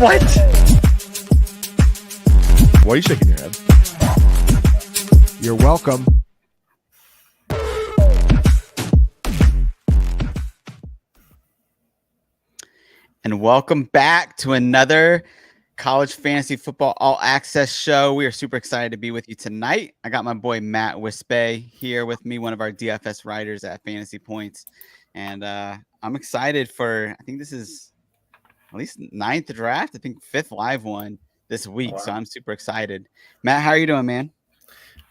What? Why are you shaking your head? You're welcome. And welcome back to another College Fantasy Football All Access show. We are super excited to be with you tonight. I got my boy Matt Wispe here with me, one of our DFS writers at FantasyPoints. And I'm excited for, I think this is at least 9th draft, I think 5th live one this week. Wow. So I'm super excited. Matt, how are you doing, man?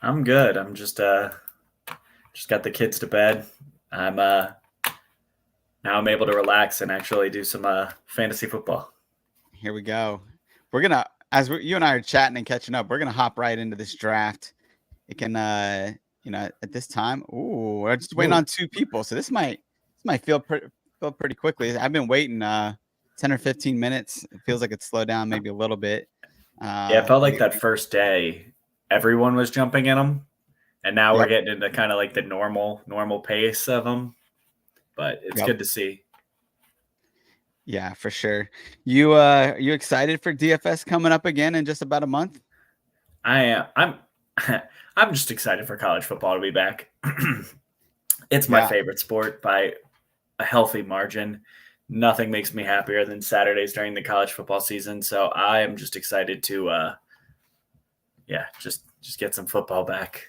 I'm good. I'm just got the kids to bed. Now I'm able to relax and actually do some fantasy football. Here we go. We're going to, you and I are chatting and catching up, we're going to hop right into this draft. It can, at this time, we're just waiting on 2 people. So this might feel pretty quickly. I've been waiting 10 or 15 minutes. It feels like it's slowed down maybe a little bit. Yeah, it felt like that first day, everyone was jumping in them. And now we're getting into kind of like the normal pace of them. But it's good to see. Yeah, for sure. You excited for DFS coming up again in just about a month? I am. I'm just excited for college football to be back. It's my favorite sport by a healthy margin. Nothing makes me happier than Saturdays during the college football season. So I am just excited to just get some football back.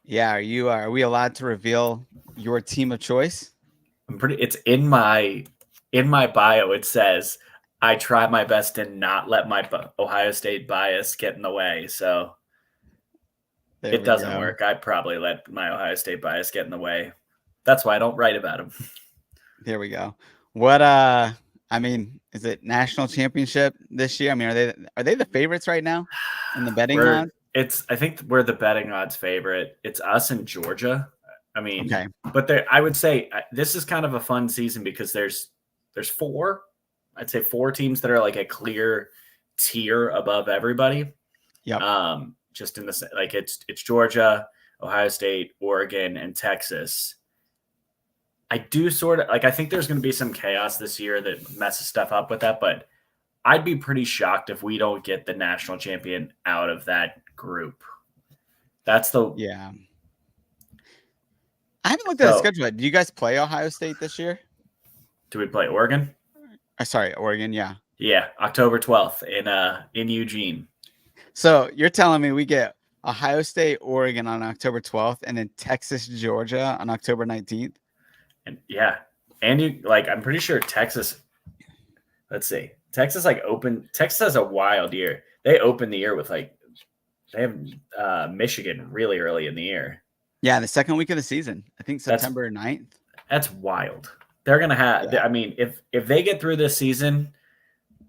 Yeah, are we allowed to reveal your team of choice? It's in my bio. It says I try my best to not let my Ohio State bias get in the way. So it doesn't work. I probably let my Ohio State bias get in the way. That's why I don't write about them. There we go. What is it national championship this year? I mean, are they the favorites right now in the betting odds? I think we're the betting odds favorite. It's us and Georgia. I mean, okay. But I would say this is kind of a fun season because there's 4 teams that are like a clear tier above everybody. Yeah. Just in this, like it's Georgia, Ohio State, Oregon, and Texas. I do sort of I think there's going to be some chaos this year that messes stuff up with that, but I'd be pretty shocked if we don't get the national champion out of that group. That's I haven't looked at the schedule yet. Do you guys play Ohio State this year? Do we play Oregon? Sorry, Oregon. Yeah. Yeah, October 12th in Eugene. So you're telling me we get Ohio State, Oregon on October 12th, and then Texas, Georgia on October 19th. And I'm pretty sure Texas. Let's see. Texas Texas has a wild year. They open the year with they have Michigan really early in the year. Yeah, the second week of the season. I think September 9th. That's wild. They're gonna have. Yeah. I mean, if they get through this season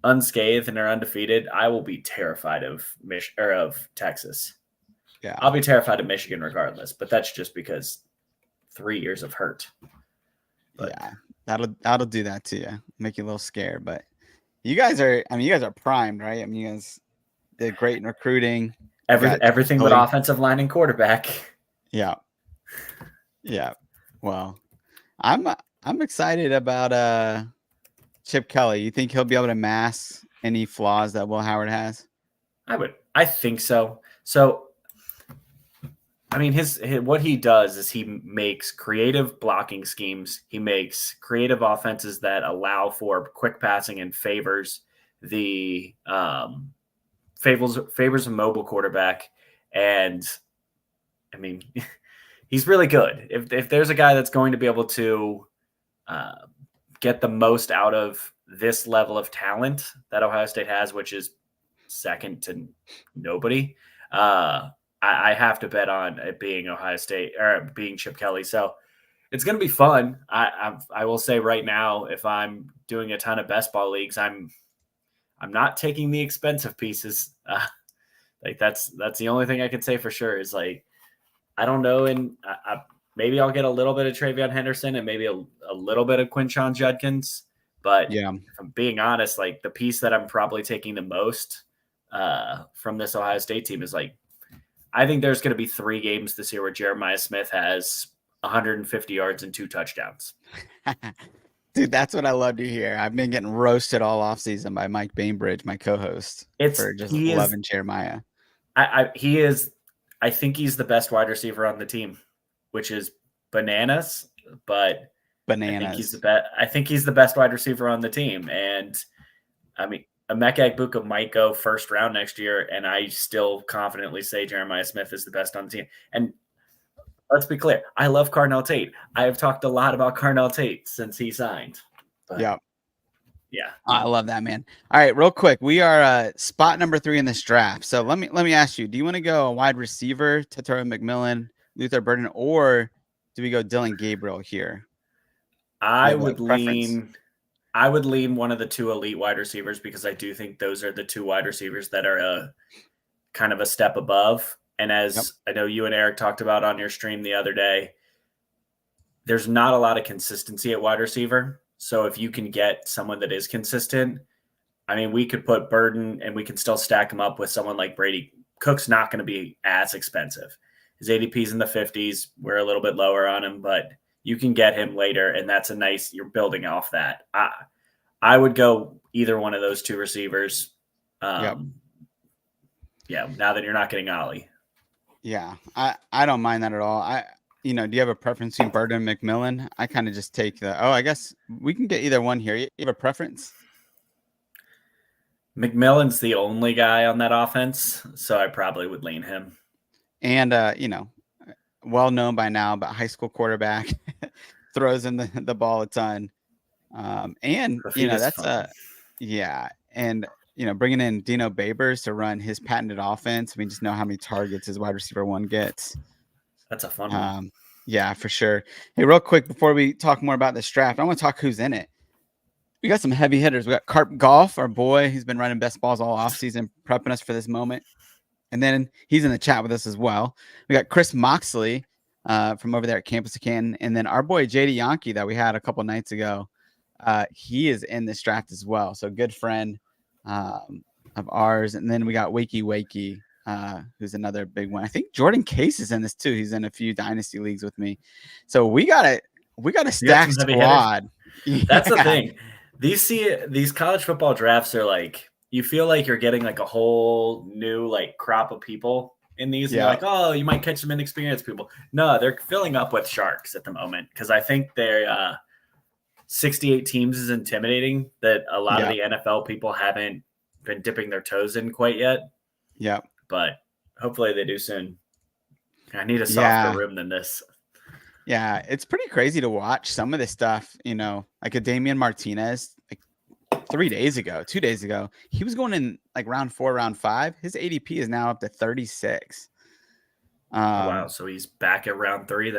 unscathed and are undefeated, I will be terrified of Texas. Yeah, I'll be terrified of Michigan regardless. But that's just because 3 years of hurt. But yeah, that'll do that to you. Make you a little scared. But you guys are primed, right? I mean, you guys did great in recruiting. Everything but offensive line and quarterback. Yeah. Yeah. Well, I'm excited about Chip Kelly. You think he'll be able to mask any flaws that Will Howard has? I think so. So I mean, his what he does is he makes creative blocking schemes. He makes creative offenses that allow for quick passing and favors a mobile quarterback. And I mean, he's really good. If there's a guy that's going to be able to get the most out of this level of talent that Ohio State has, which is second to nobody, I have to bet on it being Ohio State or being Chip Kelly. So it's going to be fun. I will say right now, if I'm doing a ton of best ball leagues, I'm not taking the expensive pieces. That's the only thing I can say for sure is I don't know. And maybe I'll get a little bit of Travion Henderson and maybe a little bit of Quinshon Judkins. But yeah, if I'm being honest, the piece that I'm probably taking the most from this Ohio State team is I think there's going to be 3 games this year where Jeremiah Smith has 150 yards and 2 touchdowns. Dude, that's what I love to hear. I've been getting roasted all offseason by Mike Bainbridge, my co-host, for just loving Jeremiah. He is. I think he's the best wide receiver on the team, which is bananas. But Bananas. I think he's the best. I think he's the best wide receiver on the team, and I mean, Emeka Egbuka might go first round next year, and I still confidently say Jeremiah Smith is the best on the team. And let's be clear, I love Carnell Tate. I have talked a lot about Carnell Tate since he signed. Yeah. Yeah. I love that, man. All right, real quick. We are spot number 3 in this draft. So let me ask you, do you want to go a wide receiver, Tetaro McMillan, Luther Burden, or do we go Dylan Gabriel here? I would lean one of the 2 elite wide receivers because I do think those are the 2 wide receivers that are kind of a step above. And as I know you and Eric talked about on your stream the other day, there's not a lot of consistency at wide receiver. So if you can get someone that is consistent, I mean, we could put Burden and we can still stack him up with someone like Brady. Cook's not going to be as expensive. His ADP's in the 50s. We're a little bit lower on him, but you can get him later, and that's you're building off that. I would go either one of those 2 receivers. Yeah, now that you're not getting Ollie. Yeah, I don't mind that at all. do you have a preference between Burden and McMillan? I kind of just take I guess we can get either one here. You have a preference? McMillan's the only guy on that offense, so I probably would lean him. And, well known by now, but high school quarterback throws in the ball a ton. And, that's fun. And, bringing in Dino Babers to run his patented offense. I mean, just know how many targets his wide receiver 1 gets. That's a fun one. Yeah, for sure. Hey, real quick, before we talk more about this draft, I want to talk who's in it. We got some heavy hitters. We got Carp Golf, our boy. He's been running best balls all offseason, prepping us for this moment. And then he's in the chat with us as well. We got Chris Moxley from over there at Campus of Canton. And then our boy JD Yankee that we had a couple nights ago. He is in this draft as well. So good friend of ours. And then we got Wakey, who's another big one. I think Jordan Case is in this too. He's in a few dynasty leagues with me. So we got a stacked squad. That's the thing. These college football drafts are like, you feel like you're getting like a whole new like crop of people in these. And you're like, oh, you might catch some inexperienced people. No, they're filling up with sharks at the moment because I think they're 68 teams is intimidating that a lot of the NFL people haven't been dipping their toes in quite yet. Yeah. But hopefully they do soon. I need a softer room than this. Yeah, it's pretty crazy to watch some of this stuff, like a Damian Martinez, like 2 days ago, he was going in like round 4, round 5. His ADP is now up to 36. Wow. So he's back at round 3.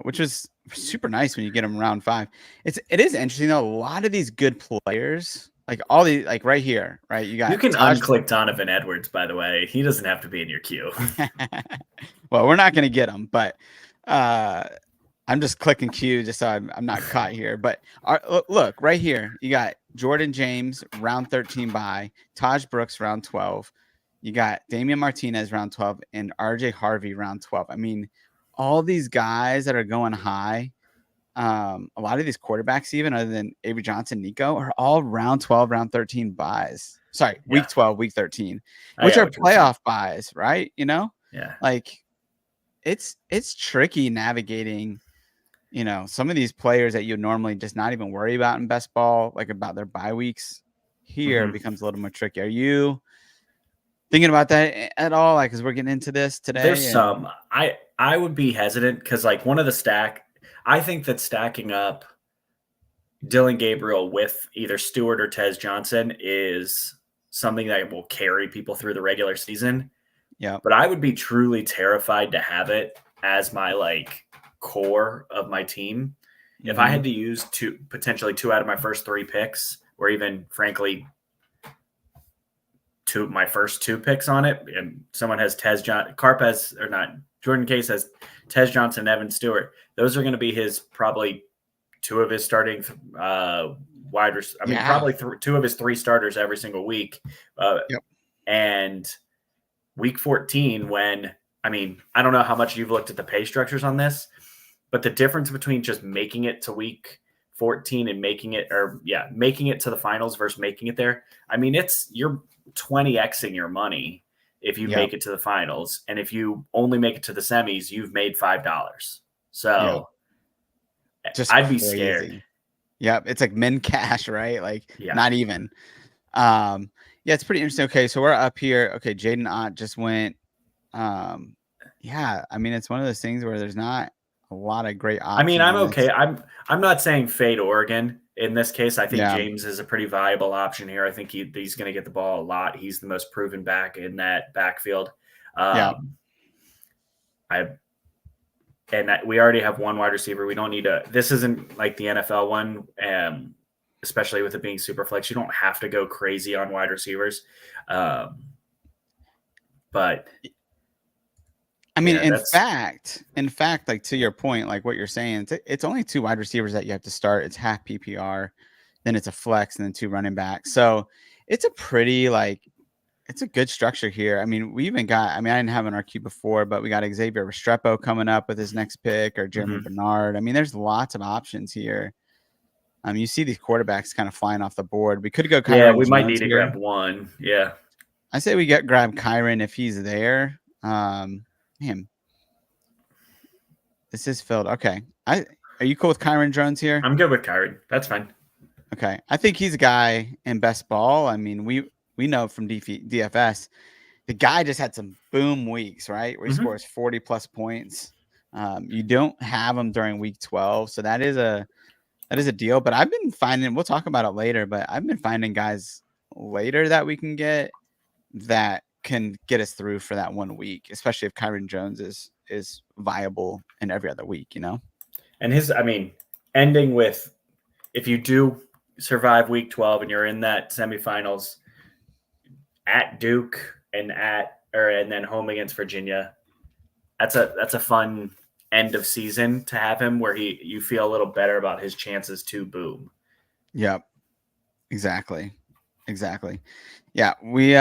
Which is super nice when you get him round 5. It is interesting though. A lot of these good players, like all these, like right here, right? You can unclick Donovan Edwards, by the way. He doesn't have to be in your queue. Well, we're not going to get him, but I'm just clicking Q just so I'm not caught here. But look right here, you got Jordan James round 13 by Taj Brooks round 12. You got Damian Martinez round 12 and RJ Harvey round 12. I mean, all these guys that are going high, a lot of these quarterbacks, even other than Avery Johnson, Nico, are all round 12, round 13 buys. Sorry, week 12, week 13, which are playoff buys, right? Yeah. Like it's tricky navigating, some of these players that you normally just not even worry about in best ball, like about their bye weeks. Here becomes a little more tricky. Are you thinking about that at all? Like, as we're getting into this today, there's some. I would be hesitant because like one of the I think that stacking up Dylan Gabriel with either Stewart or Tez Johnson is something that will carry people through the regular season. Yeah. But I would be truly terrified to have it as my like core of my team. Mm-hmm. If I had to use potentially 2 out of my first 3 picks, or even frankly, my first 2 picks on it, and someone has Jordan Case has Tez Johnson and Evan Stewart. Those are going to be probably 2 of his starting wide receivers. I mean, probably 2 of his 3 starters every single week. And week 14, I don't know how much you've looked at the pay structures on this, but the difference between just making it to week 14 and making it to the finals versus making it there. I mean, you're 20xing your money if you make it to the finals, and if you only make it to the semis, you've made $5. So just I'd be crazy. scared. Yep, it's like min cash, right? Like not even. It's pretty interesting. Okay, so we're up here. Okay, Jaden Ott just went. I mean, it's one of those things where there's not a lot of great options. I mean, I'm okay. I'm not saying fade Oregon in this case. I think James is a pretty viable option here. I think he's going to get the ball a lot. He's the most proven back in that backfield. We already have one wide receiver. We don't need this isn't like the NFL one, especially with it being super flex. You don't have to go crazy on wide receivers. But I mean, in fact, like to your point, like what you're saying, it's only 2 wide receivers that you have to start. It's half PPR, then it's a flex, and then 2 running backs. So it's a pretty it's a good structure here. I mean, we even got, I didn't have an RQ before, but we got Xavier Restrepo coming up with his next pick, or Jeremy Bernard. I mean, there's lots of options here. You see these quarterbacks kind of flying off the board. We could go Kyron. We might need to grab one. Yeah. I say we grab Kyron if he's there. This is filled. Okay. Are you cool with Kyron Drones here? I'm good with Kyron. That's fine. Okay. I think he's a guy in best ball. I mean, we know from DFS, the guy just had some boom weeks, right? Where he scores 40 plus points. You don't have him during week 12. So that is a deal. But I've been finding, we'll talk about it later, but I've been finding guys later that we can get that can get us through for that 1 week, especially if Kyron Jones is viable in every other week, you know? And ending with, if you do survive week 12 and you're in that semifinals at Duke and then home against Virginia, that's a fun end of season to have him where you feel a little better about his chances to boom. Yep. Exactly. Yeah. We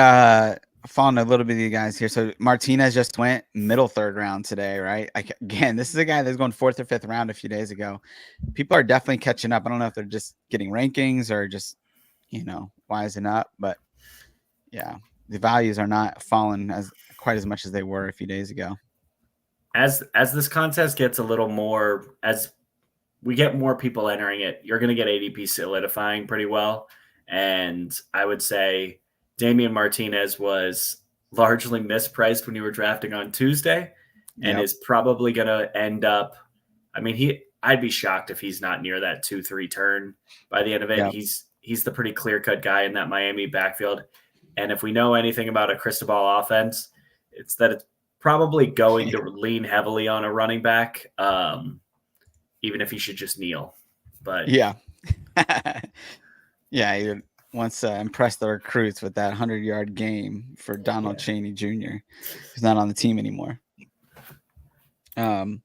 found a little bit of you guys here. So Martinez just went middle 3rd round today, right? Again, this is a guy that's going 4th or 5th round a few days ago. People are definitely catching up. I don't know if they're just getting rankings or just, wising up, but yeah, the values are not falling quite as much as they were a few days ago. As this contest gets a little more, as we get more people entering it, you're going to get ADP solidifying pretty well. And I would say Damian Martinez was largely mispriced when you were drafting on Tuesday and is probably going to end up, I'd be shocked if he's not near that 2-3 turn by the end of it. Yep. He's the pretty clear-cut guy in that Miami backfield. And if we know anything about a Cristobal offense, it's that it's probably going to lean heavily on a running back, even if he should just kneel. But he wants to impress the recruits with that 100-yard game for Donald Chaney Jr., who's not on the team anymore. All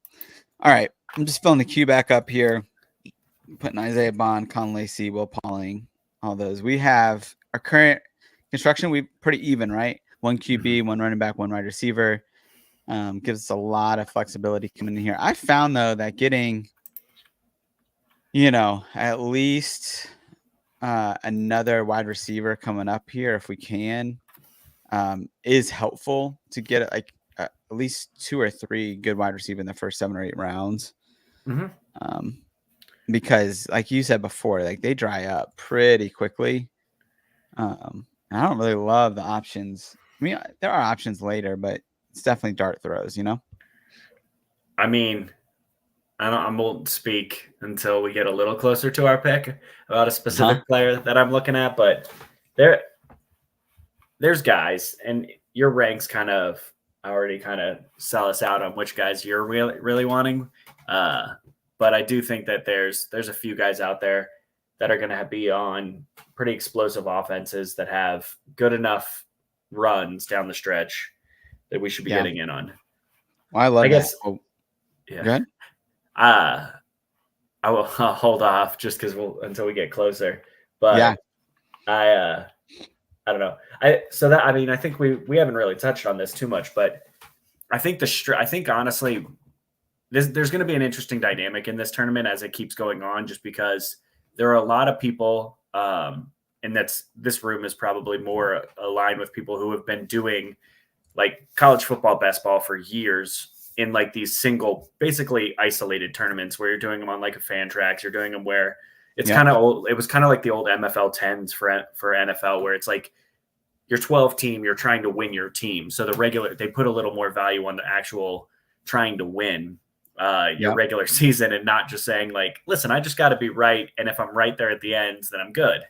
right. I'm just filling the queue back up here. Putting Isaiah Bond, Con Lacey, Will Pauling, all those. We have our current construction. We pretty even, right? 1 QB, 1 running back, 1 wide receiver. Gives us a lot of flexibility coming in here. I found, though, that getting, at least another wide receiver coming up here, if we can, is helpful to get at least 2 or 3 good wide receiver in the first 7 or 8 rounds. Because like you said before, they dry up pretty quickly. And I don't really love the options. There are options later, but it's definitely dart throws, I won't speak until we get a little closer to our pick about a specific player that I'm looking at, but there's guys, and your ranks already sell us out on which guys you're really wanting. But I do think that there's a few guys out there that are going to be on pretty explosive offenses that have good enough runs down the stretch that we should be getting in on. Well, I love that. Yeah. Good. I'll hold off just because until we get closer. But I don't know. I think we haven't really touched on this too much, but I think honestly, there's going to be an interesting dynamic in this tournament as it keeps going on, just because there are a lot of people, and this room is probably more aligned with people who have been doing like college football, best ball for years in like these single, basically isolated tournaments where you're doing them on like a fan tracks. You're doing them where it's kind of old. It was kind of like the old MFL 10s for NFL, where it's like your 12 team, you're trying to win your team. So they put a little more value on the actual trying to win your regular season, and not just saying like, listen, I just got to be right. And if I'm right there at the ends, then I'm good.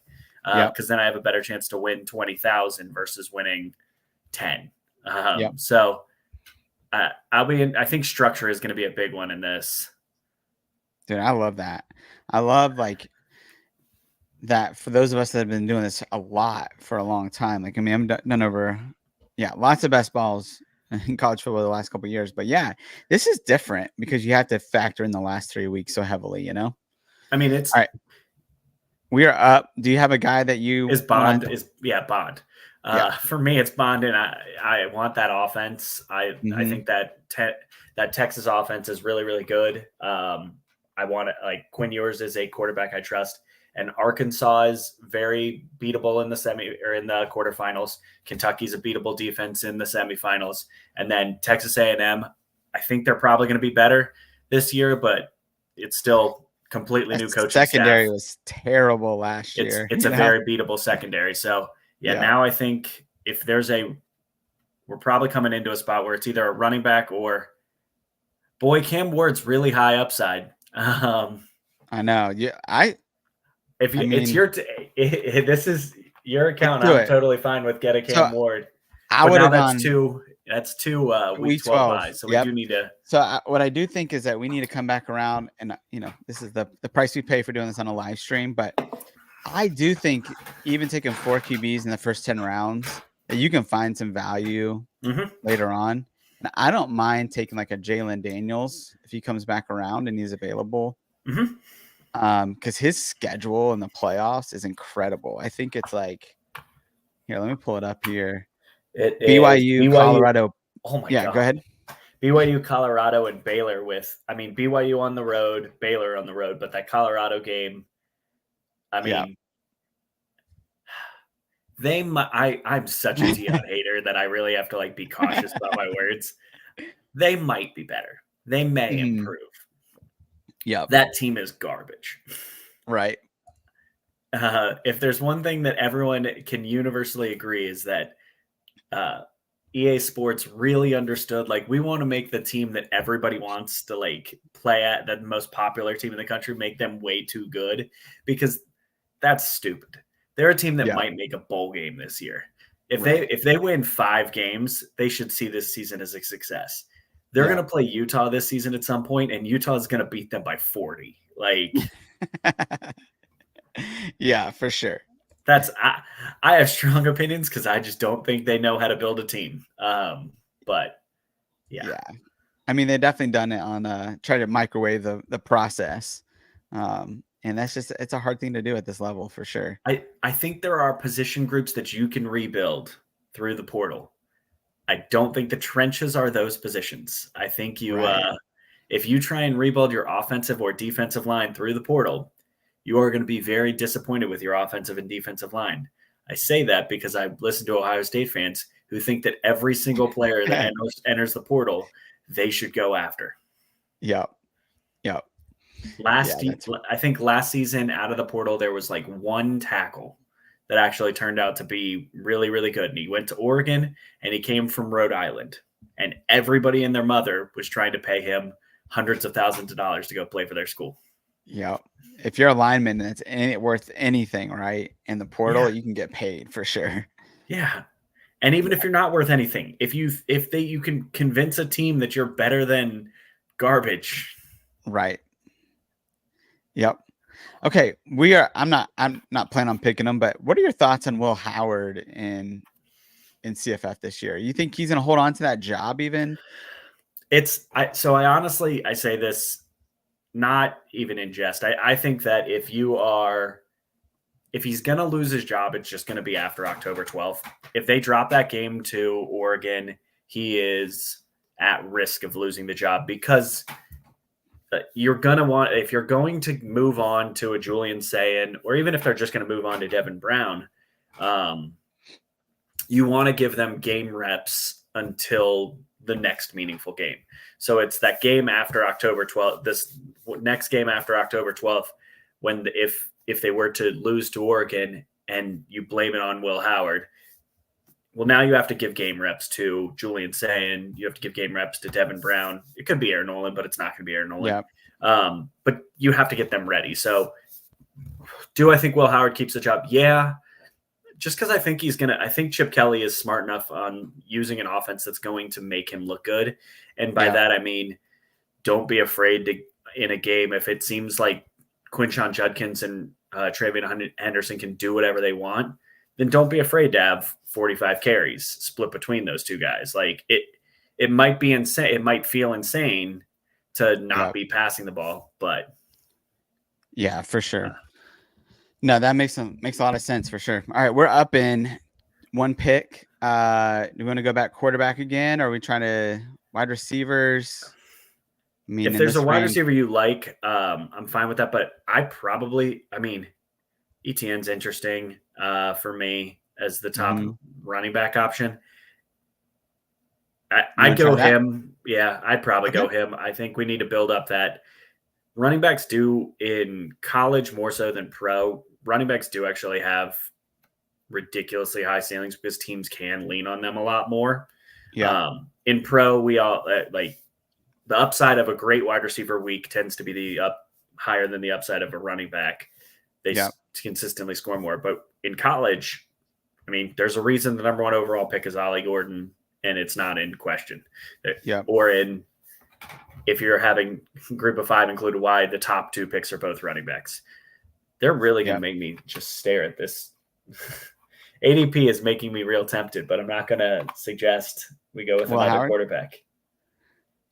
Because then I have a better chance to win 20,000 versus winning 10. So I think structure is going to be a big one in this. Dude, I love that. I love like that for those of us that have been doing this a lot for a long time. Like, I mean, I'm done over, lots of best balls in college football the last couple of years. But yeah, this is different because you have to factor in the last 3 weeks so heavily, I mean, it's all right. We are up. Do you have a guy that you Bond? Bond. For me, it's Bond, and I want that offense. I think that that Texas offense is really, really good. I want it, like Quinn Ewers is a quarterback I trust, and Arkansas is very beatable in the in the quarterfinals. Kentucky's a beatable defense in the semifinals, and then Texas A&M. I think they're probably going to be better this year, but it's still completely new coaching secondary staff. Was terrible last year. It's a very beatable secondary. So now I think if we're probably coming into a spot where it's either a running back or Cam Ward's really high upside. I know. Yeah. This is your account, I'm totally fine with getting Cam Ward. I would have gone. That's two week 12 buys. So we do need to. So what I do think is that we need to come back around, and this is the price we pay for doing this on a live stream. But I do think even taking 4 QBs in the first 10 rounds, that you can find some value later on. And I don't mind taking like a Jalen Daniels if he comes back around and he's available. Because his schedule in the playoffs is incredible. I think it's like, here, let me pull it up here. BYU, Colorado. Oh my God. Yeah, go ahead. BYU, Colorado, and Baylor BYU on the road, Baylor on the road, but that Colorado game, I'm such a Deion hater that I really have to like be cautious about my words. They might be better. They may improve. Yeah. That team is garbage. Right. If there's one thing that everyone can universally agree is that EA Sports really understood, like, we want to make the team that everybody wants to like play at, the most popular team in the country, make them way too good, because that's stupid. They're a team that might make a bowl game this year. If they win 5 games, they should see this season as a success. They're going to play Utah this season at some point, and Utah is going to beat them by 40. Like, yeah, for sure. I have strong opinions because I just don't think they know how to build a team. But yeah. I mean, they've definitely done it on try to microwave the process. And that's it's a hard thing to do at this level for sure. I think there are position groups that you can rebuild through the portal. I don't think the trenches are those positions. I think if you try and rebuild your offensive or defensive line through the portal, you are going to be very disappointed with your offensive and defensive line. I say that because I listen to Ohio State fans who think that every single player that enters the portal, they should go after. Yep. I think last season out of the portal, there was like 1 tackle that actually turned out to be really, really good. And he went to Oregon, and he came from Rhode Island. And everybody and their mother was trying to pay him hundreds of thousands of dollars to go play for their school. Yeah. If you're a lineman and it's worth anything, right, in the portal, you can get paid for sure. Yeah. And even if you're not worth anything, if you can convince a team that you're better than garbage. Right. Yep. Okay, I'm not planning on picking him, but what are your thoughts on Will Howard in CFF this year? You think he's going to hold on to that job even? I say this not even in jest. I think that if he's going to lose his job, it's just going to be after October 12th. If they drop that game to Oregon, he is at risk of losing the job, because you're going to want, if you're going to move on to a Julian Sayin, or even if they're just going to move on to Devin Brown, you want to give them game reps until the next meaningful game. So it's that game after October 12th, this next game after October 12th, when if they were to lose to Oregon and you blame it on Will Howard, well, now you have to give game reps to Julian Sayin. You have to give game reps to Devin Brown. It could be Aaron Nolan, but it's not going to be Aaron Nolan. Yeah. But you have to get them ready. So do I think Will Howard keeps the job? Yeah. Just because I think I think Chip Kelly is smart enough on using an offense that's going to make him look good. And by that, I mean, don't be afraid to, in a game, if it seems like Quinshon Judkins and Travion Henderson can do whatever they want, then don't be afraid to have 45 carries split between those two guys. Like it might be insane. It might feel insane to not be passing the ball, but yeah, for sure. No, that makes a lot of sense for sure. All right, we're up in one pick. Do we want to go back quarterback again, or are we trying to wide receivers? I mean, if there's a wide receiver you like, I'm fine with that. But ETN's interesting for me as the top running back option. I'd go him. Yeah, I'd probably go him. I think we need to build up that. Running backs do in college more so than pro. Running backs do actually have ridiculously high ceilings because teams can lean on them a lot more. Yeah. In pro, we all like the upside of a great wide receiver week tends to be higher than the upside of a running back. They consistently score more. But in college, I mean, there's a reason the number 1 overall pick is Ollie Gordon, and it's not in question. Yeah. Or if you're having group of 5 included wide, the top 2 picks are both running backs. They're really going to make me just stare at this. ADP is making me real tempted, but I'm not going to suggest we go with another quarterback.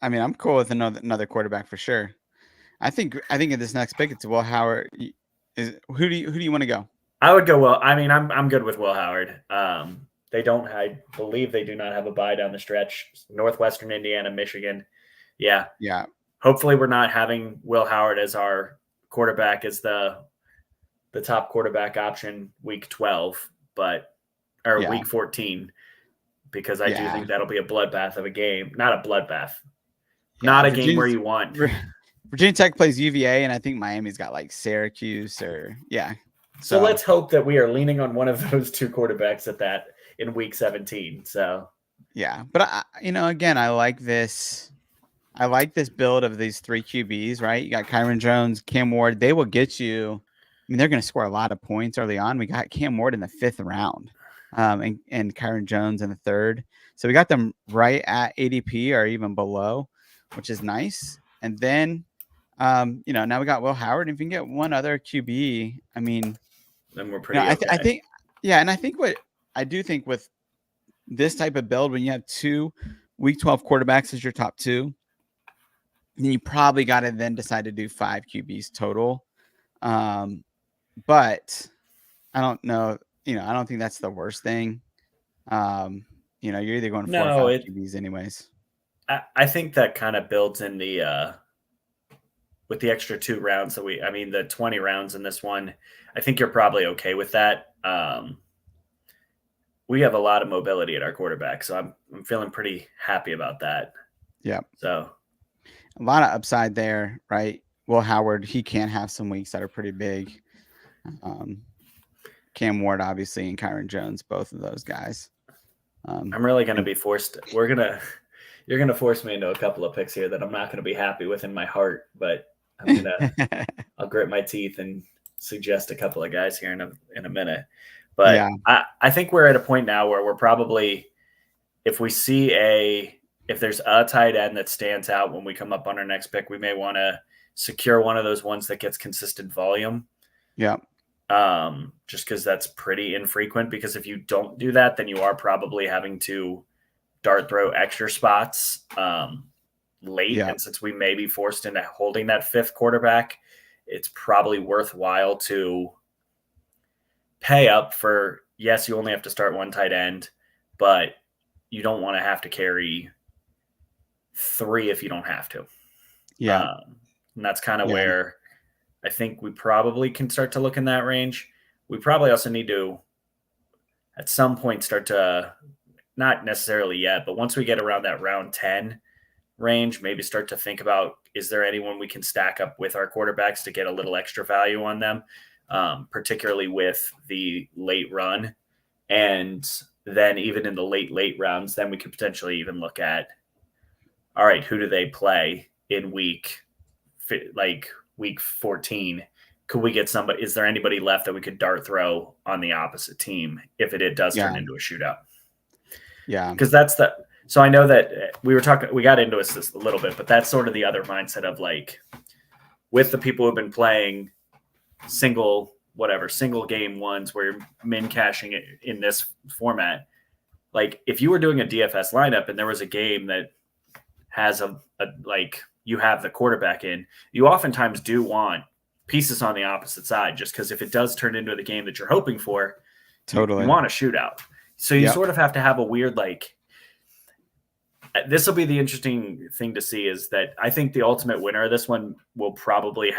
I mean, I'm cool with another quarterback for sure. I think in this next pick, it's Will Howard. Who do you want to go? I would go Will. I mean, I'm good with Will Howard. I believe they do not have a bye down the stretch. Northwestern Indiana, Michigan. Yeah. Yeah. Hopefully we're not having Will Howard as our quarterback as the top quarterback option week 12, week 14, because I do think that'll be a bloodbath of a game. Not a bloodbath. Not a game where you want. Virginia Tech plays UVA, and I think Miami's got like Syracuse So let's hope that we are leaning on one of those 2 quarterbacks at that in week 17. So yeah, but again, I like this. I like this build of these 3 QBs, right? You got Kyron Jones, Cam Ward. They will get you. I mean, they're going to score a lot of points early on. We got Cam Ward in the 5th round, and Kyron Jones in the 3rd. So we got them right at ADP or even below, which is nice. And then, now we got Will Howard. If you can get one other QB, I mean, then we're pretty. Okay. I think, and I think what I do think with this type of build, when you have 2 week 12 quarterbacks as your top 2, then you probably got to then decide to do 5 QBs total. But I don't know, I don't think that's the worst thing. You're either going 4 or 5 QBs anyways. I think that kind of builds in the with the extra 2 rounds the 20 rounds in this one. I think you're probably okay with that. We have a lot of mobility at our quarterback, so I'm feeling pretty happy about that. Yeah. So a lot of upside there, right? Will Howard, he can have some weeks that are pretty big. Cam Ward, obviously, and Kyron Jones, both of those guys. I'm really going to be forced. You're going to force me into a couple of picks here that I'm not going to be happy with in my heart, but I'll grit my teeth and suggest a couple of guys here in a minute. But yeah. I think we're at a point now where we're probably, if there's a tight end that stands out when we come up on our next pick, we may want to secure one of those ones that gets consistent volume. Yeah. Just because that's pretty infrequent, because if you don't do that, then you are probably having to dart throw extra spots late. Yeah. And since we may be forced into holding that 5th quarterback, it's probably worthwhile to pay up for, yes, you only have to start 1 tight end, but you don't want to have to carry 3 if you don't have to. Yeah. And that's kind of Yeah. where I think we probably can start to look in that range. We probably also need to, at some point, start to, not necessarily yet, but once we get around that round 10 range, maybe start to think about, is there anyone we can stack up with our quarterbacks to get a little extra value on them, particularly with the late run. And then even in the late rounds, then we could potentially even look at, all right, who do they play in week 14? Could we get somebody? Is there anybody left that we could dart throw on the opposite team if it does turn into a shootout? Yeah. Because so I know that we got into this a little bit, but that's sort of the other mindset of like, with the people who've been playing single game ones where you're min cashing it in this format. Like if you were doing a DFS lineup and there was a game that has you have the quarterback in, you oftentimes do want pieces on the opposite side, just because if it does turn into the game that you're hoping for, Totally. you want a shootout. So you sort of have to have a weird, this will be the interesting thing to see, is that I think the ultimate winner of this one will probably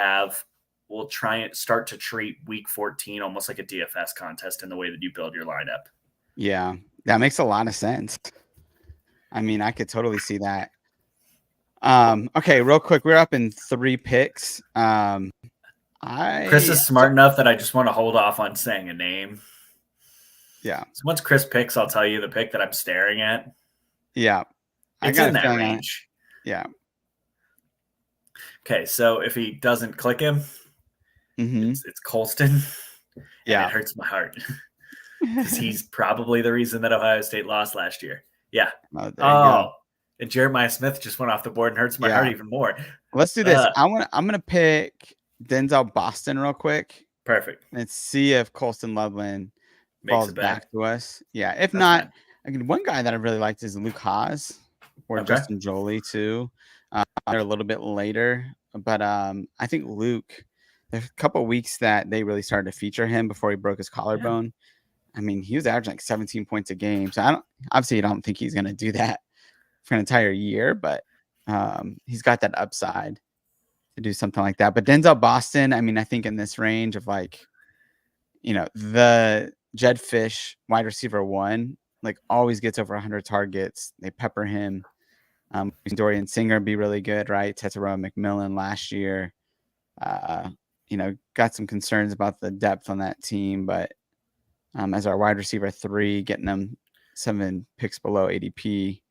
we'll try and start to treat week 14 almost like a DFS contest in the way that you build your lineup. Yeah, that makes a lot of sense. I mean, I could totally see that. Okay, real quick, we're up in 3 picks. Chris is smart enough that I just want to hold off on saying a name. Yeah. So once Chris picks, I'll tell you the pick that I'm staring at. Yeah. It's in that range. Yeah. Okay, so if he doesn't click him, it's Colston. Yeah. It hurts my heart. Because he's probably the reason that Ohio State lost last year. Yeah. Oh, there you go. And Jeremiah Smith just went off the board and hurts my heart even more. Let's do this. I'm gonna pick Denzel Boston real quick. Perfect. Let's see if Colston Loveland falls back to us. Yeah. If not, one guy that I really liked is Luke Haas or Justin Jolie too. They're a little bit later, but I think Luke, there's a couple of weeks that they really started to feature him before he broke his collarbone. Yeah. I mean, he was averaging 17 points a game. So I don't think he's going to do that for an entire year, but he's got that upside to do something like that. But Denzel Boston, I mean, I think in this range of the Jed Fish wide receiver 1, always gets over 100 targets. They pepper him. Dorian Singer be really good, right? Tetairoa McMillan last year. Got some concerns about the depth on that team, but as our wide receiver 3, getting them 7 picks below ADP.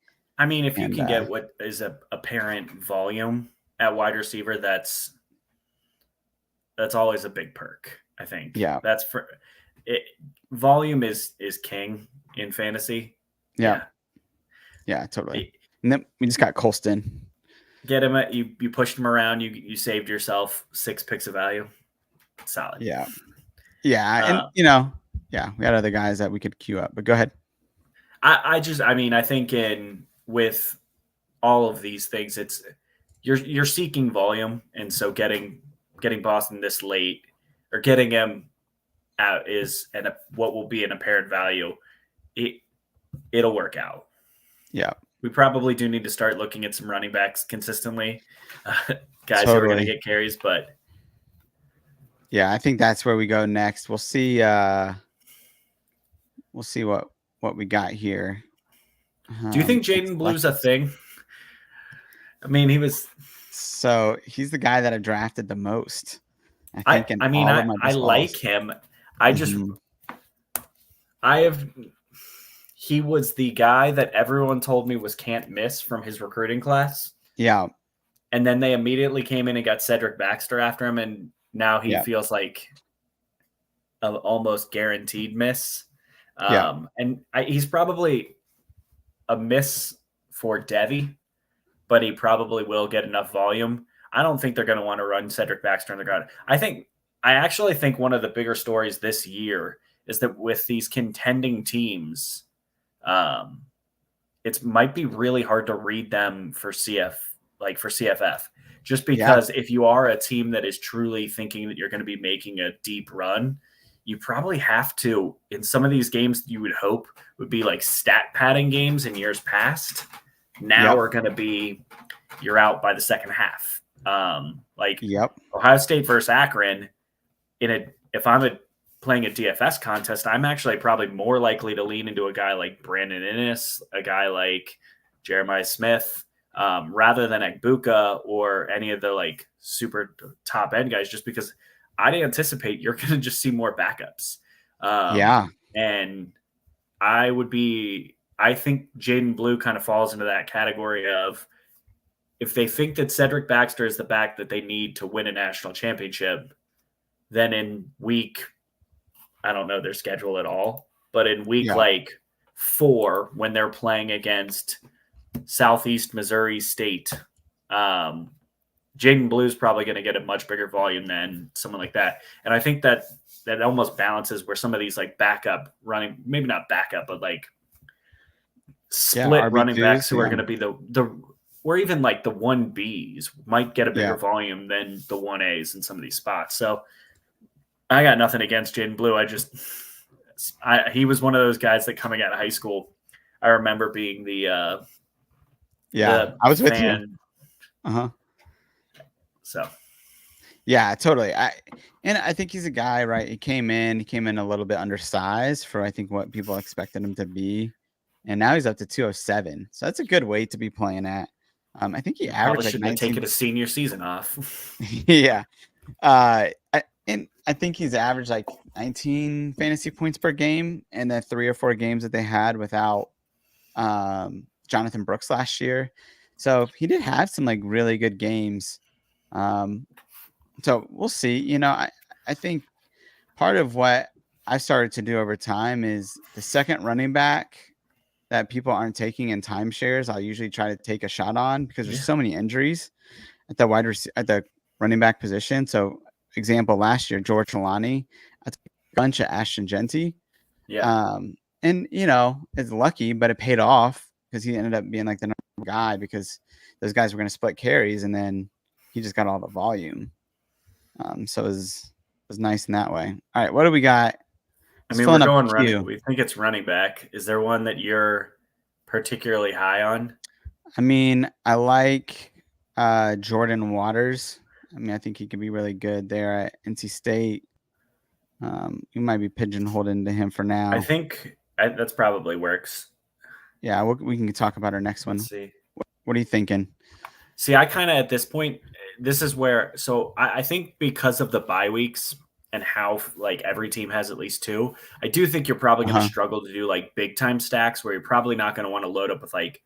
I mean, if you can get what is a apparent volume at wide receiver, that's always a big perk, I think. Yeah. That's for it. Volume is king in fantasy. Yeah. Yeah, totally. And then we just got Colston. Get him you pushed him around, you saved yourself 6 picks of value. Solid. Yeah. Yeah. And we got other guys that we could queue up, but go ahead. I think with all of these things, it's you're seeking volume, and so getting Boston this late or getting him out what will be an apparent value. It'll work out. Yeah, we probably do need to start looking at some running backs consistently, guys who are going to get carries. But yeah, I think that's where we go next. We'll see. We'll see what we got here. Do you think Jaden Blue's a thing? I mean, he's the guy that I drafted the most. I like him. He was the guy that everyone told me was can't miss from his recruiting class. Yeah. And then they immediately came in and got Cedric Baxter after him. And now he feels like an almost guaranteed miss. And he's probably a miss for Devy, but he probably will get enough volume. I don't think they're going to want to run Cedric Baxter on the ground. I actually think one of the bigger stories this year is that with these contending teams, it might be really hard to read them for CFF, just because if you are a team that is truly thinking that you're going to be making a deep run, you probably have to, in some of these games you would hope would be like stat padding games in years past, now are going to be, you're out by the second half. Like Yep. Ohio State versus Akron, if I'm playing a DFS contest, I'm actually probably more likely to lean into a guy like Brandon Innes, a guy like Jeremiah Smith, rather than Egbuka or any of the like super top end guys, just because I'd anticipate you're going to just see more backups. And I think Jaden Blue kind of falls into that category of, if they think that Cedric Baxter is the back that they need to win a national championship, then in week, I don't know their schedule at all, but in week like 4, when they're playing against Southeast Missouri State, Jaden Blue is probably going to get a much bigger volume than someone like that. And I think that almost balances where some of these like backup running, maybe not backup, but like split running backs who are going to be the or even like the 1Bs might get a bigger volume than the 1As in some of these spots. So I got nothing against Jaden Blue. He was one of those guys that coming out of high school, I remember being the I was with you. So yeah, totally. I think he's a guy, right? He came in a little bit undersized for I think what people expected him to be, and now he's up to 207. So that's a good weight to be playing at. I think he averaged like 19. Have taken a senior season off. Yeah. And I think he's averaged like 19 fantasy points per game in the 3 or 4 games that they had without Jonathan Brooks last year. So he did have some like really good games. So we'll see. You know, I think part of what I started to do over time is the second running back that people aren't taking in timeshares, I'll usually try to take a shot on because there's so many injuries at the running back position. So example, last year, George Alani, a bunch of Ashton Genty. And you know, it's lucky, but it paid off because he ended up being like the number one guy because those guys were going to split carries, and then he just got all the volume. So it was nice in that way. All right, what do we got? I mean, we're going running. We think it's running back. Is there one that you're particularly high on? I mean, I like Jordan Waters. I mean, I think he could be really good there at NC State. You might be pigeonholed into him for now. I think that's probably works. Yeah, we can talk about our next one. Let's see. What are you thinking? See, I kind of at this point, this is where, so I think because of the bye weeks and how like every team has at least 2, I do think you're probably going to struggle to do like big time stacks where you're probably not going to want to load up with like,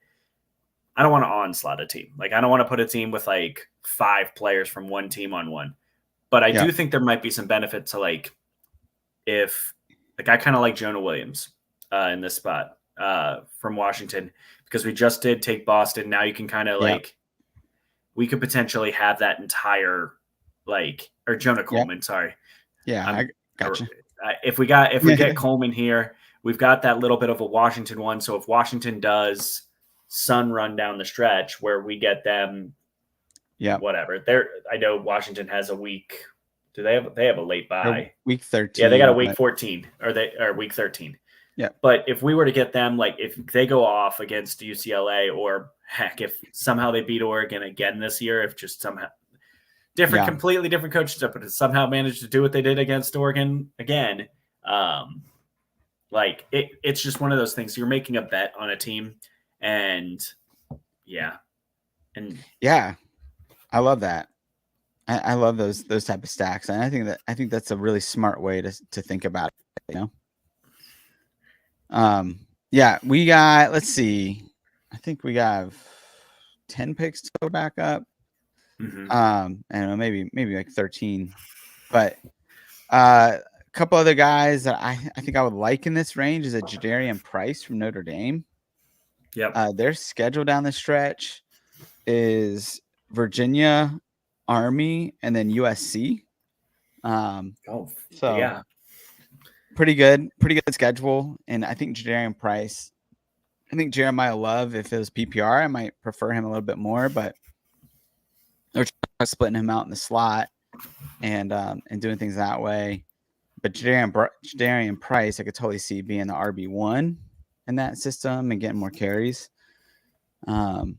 I don't want to onslaught a team. Like I don't want to put a team with like 5 players from one team on one, but I do think there might be some benefit to like, if like I kind of like Jonah Williams in this spot from Washington, because we just did take Boston. Now you can kind of like, we could potentially have that entire like, or Jonah Coleman, sorry. Yeah, I gotcha. If we get Coleman here, we've got that little bit of a Washington one. So if Washington does Sun run down the stretch where we get them, whatever. I know Washington has a week. Do they have a late bye? Week 13. Yeah, they got a week 14 or week 13. Yeah. But if we were to get them, like if they go off against UCLA, or heck, if somehow they beat Oregon again this year, if just somehow completely different coaching stuff, but somehow managed to do what they did against Oregon again. Like it's just one of those things. You're making a bet on a team, and I love that. I love those type of stacks, and I think that's a really smart way to think about it. You know. We got. Let's see. I think we got 10 picks to go back up. I don't know, maybe like 13, but a couple other guys that I think I would like in this range is a Jadarian Price from Notre Dame. Their schedule down the stretch is Virginia, Army, and then USC. Pretty good schedule. And I think Jadarian Price, I think Jeremiah Love, if it was PPR, I might prefer him a little bit more, but they're splitting him out in the slot and doing things that way. But Jadarian Price, I could totally see being the RB1 in that system and getting more carries. And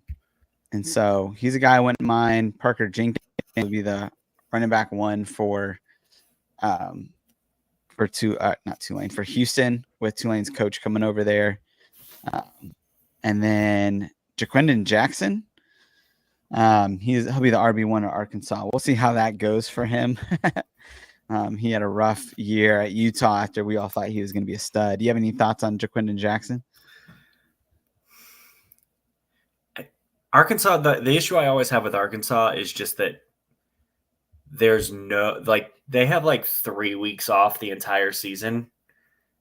so he's a guy I wouldn't mind. Parker Jenkins will be the running back one for not Tulane, for Houston, with Tulane's coach coming over there. And then Jaquindon Jackson. He'll be the RB1 at Arkansas. We'll see how that goes for him. He had a rough year at Utah after we all thought he was going to be a stud. Do you have any thoughts on Jaquindon Jackson? Arkansas, the issue I always have with Arkansas is just that there's they have 3 weeks off the entire season,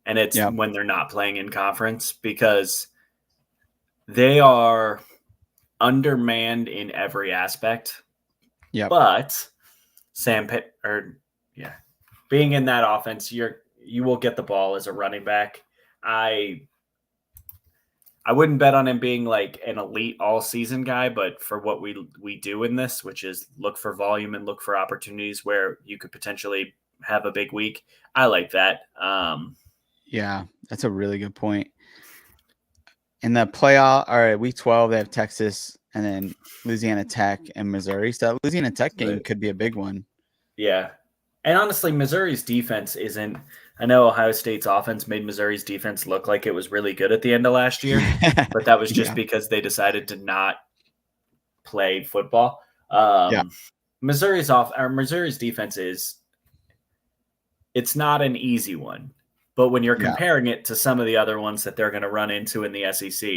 and it's when they're not playing in conference, because they are undermanned in every aspect. Yeah. But being in that offense, you will get the ball as a running back. I wouldn't bet on him being like an elite all-season guy, but for what we do in this, which is look for volume and look for opportunities where you could potentially have a big week, I like that. Yeah, that's a really good point. In the playoff, all right, week 12, they have Texas and then Louisiana Tech and Missouri. So that Louisiana Tech game could be a big one. Yeah. And honestly, Missouri's defense isn't – I know Ohio State's offense made Missouri's defense look like it was really good at the end of last year, but that was just because they decided to not play football. Missouri's defense it's not an easy one, but when you're comparing it to some of the other ones that they're going to run into in the SEC,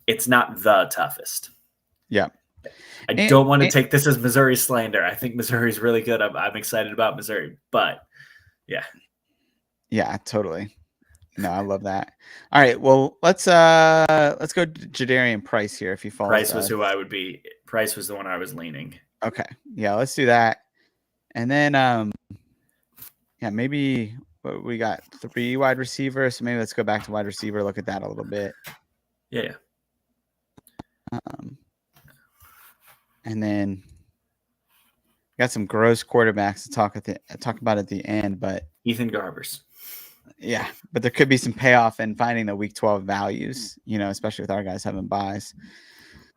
it's not the toughest. Yeah. I don't want to take this as Missouri slander. I think Missouri's really good. I'm excited about Missouri, but yeah. Yeah, totally. No, I love that. All right, well, let's go to Jadarian Price here if he falls. Price was who I would be. Price was the one I was leaning. Okay. Yeah, let's do that. And then maybe we got 3 wide receivers, so maybe let's go back to wide receiver, look at that a little bit. Yeah. And then got some gross quarterbacks to talk about at the end, but Ethan Garbers. Yeah, but there could be some payoff in finding the week 12 values, especially with our guys having buys.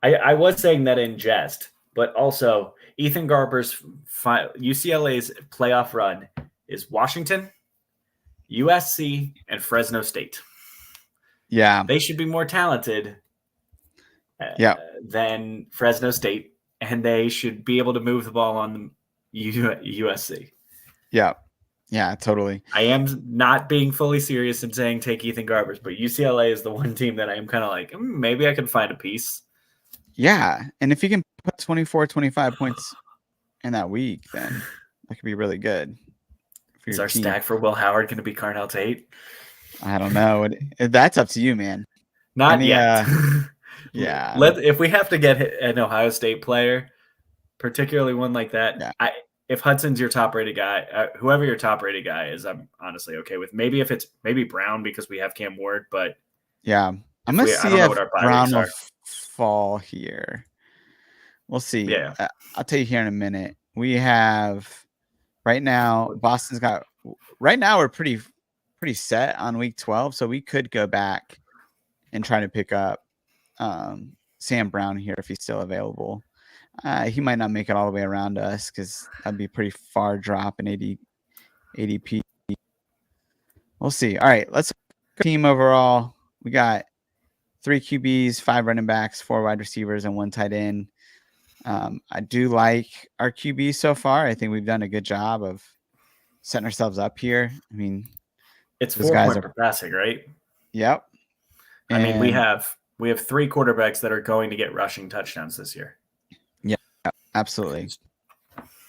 I was saying that in jest, but also Ethan Garbers' UCLA's playoff run is Washington, USC, and Fresno State. Yeah. They should be more talented than Fresno State, and they should be able to move the ball on USC. Yeah. Yeah, totally. I am not being fully serious in saying take Ethan Garbers, but UCLA is the one team that I am kind of like, maybe I can find a piece. Yeah, and if you can put 24, 25 points in that week, then that could be really good. Is our stack for Will Howard going to be Carnell Tate? I don't know. That's up to you, man. Not yet. Yeah. If we have to get an Ohio State player, particularly one like that, if Hudson's your top-rated guy, whoever your top-rated guy is, I'm honestly okay with. Maybe if it's Brown because we have Cam Ward, but yeah, I'm gonna see if Brown will fall here. We'll see. Yeah, I'll tell you here in a minute. We have right now. Boston's got right now. We're pretty set on week 12, so we could go back and try to pick up Sam Brown here if he's still available. He might not make it all the way around to us because that'd be a pretty far drop in ADP. We'll see. All right, let's team overall. We got 3 QBs, 5 running backs, 4 wide receivers, and 1 tight end. I do like our QB so far. I think we've done a good job of setting ourselves up here. I mean, it's 4 points per passing, right? Yep. I mean, we have 3 quarterbacks that are going to get rushing touchdowns this year. Absolutely.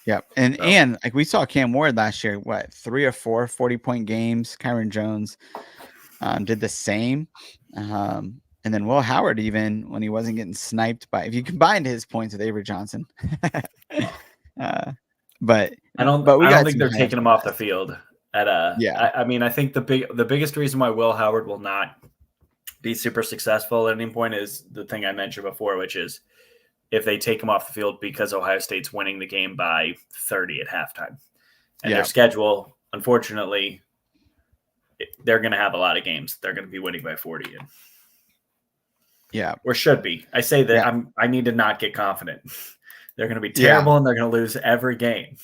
Yep. And like we saw Cam Ward last year, 3 or 4 40-point games. Kyron Jones did the same. And then Will Howard, even when he wasn't getting sniped if you combined his points with Avery Johnson. But I don't think they're taking him off the field I mean, I think the biggest reason why Will Howard will not be super successful at any point is the thing I mentioned before, which is if they take him off the field because Ohio State's winning the game by 30 at halftime. And their schedule, unfortunately, they're going to have a lot of games. They're going to be winning by 40. Or should be. I say that I need to not get confident. They're going to be terrible and they're going to lose every game.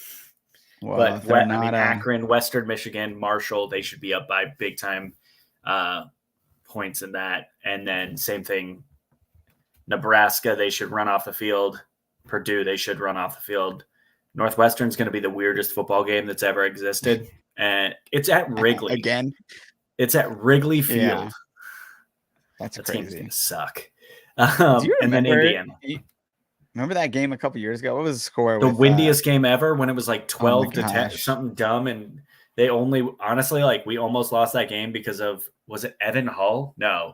Well, But Akron, Western Michigan, Marshall, they should be up by big time points in that. And then same thing, Nebraska, they should run off the field. Purdue, they should run off the field. Northwestern's going to be the weirdest football game that's ever existed. And it's at Wrigley. Again? It's at Wrigley Field. Yeah. That's that crazy. team's going to suck. Do you remember, and then Indiana. Remember that game a couple years ago? What was the score? The windiest game ever when it was like 12 to 10, gosh. something dumb. And they only, honestly, like we almost lost that game because of, was it Evan Hull? No.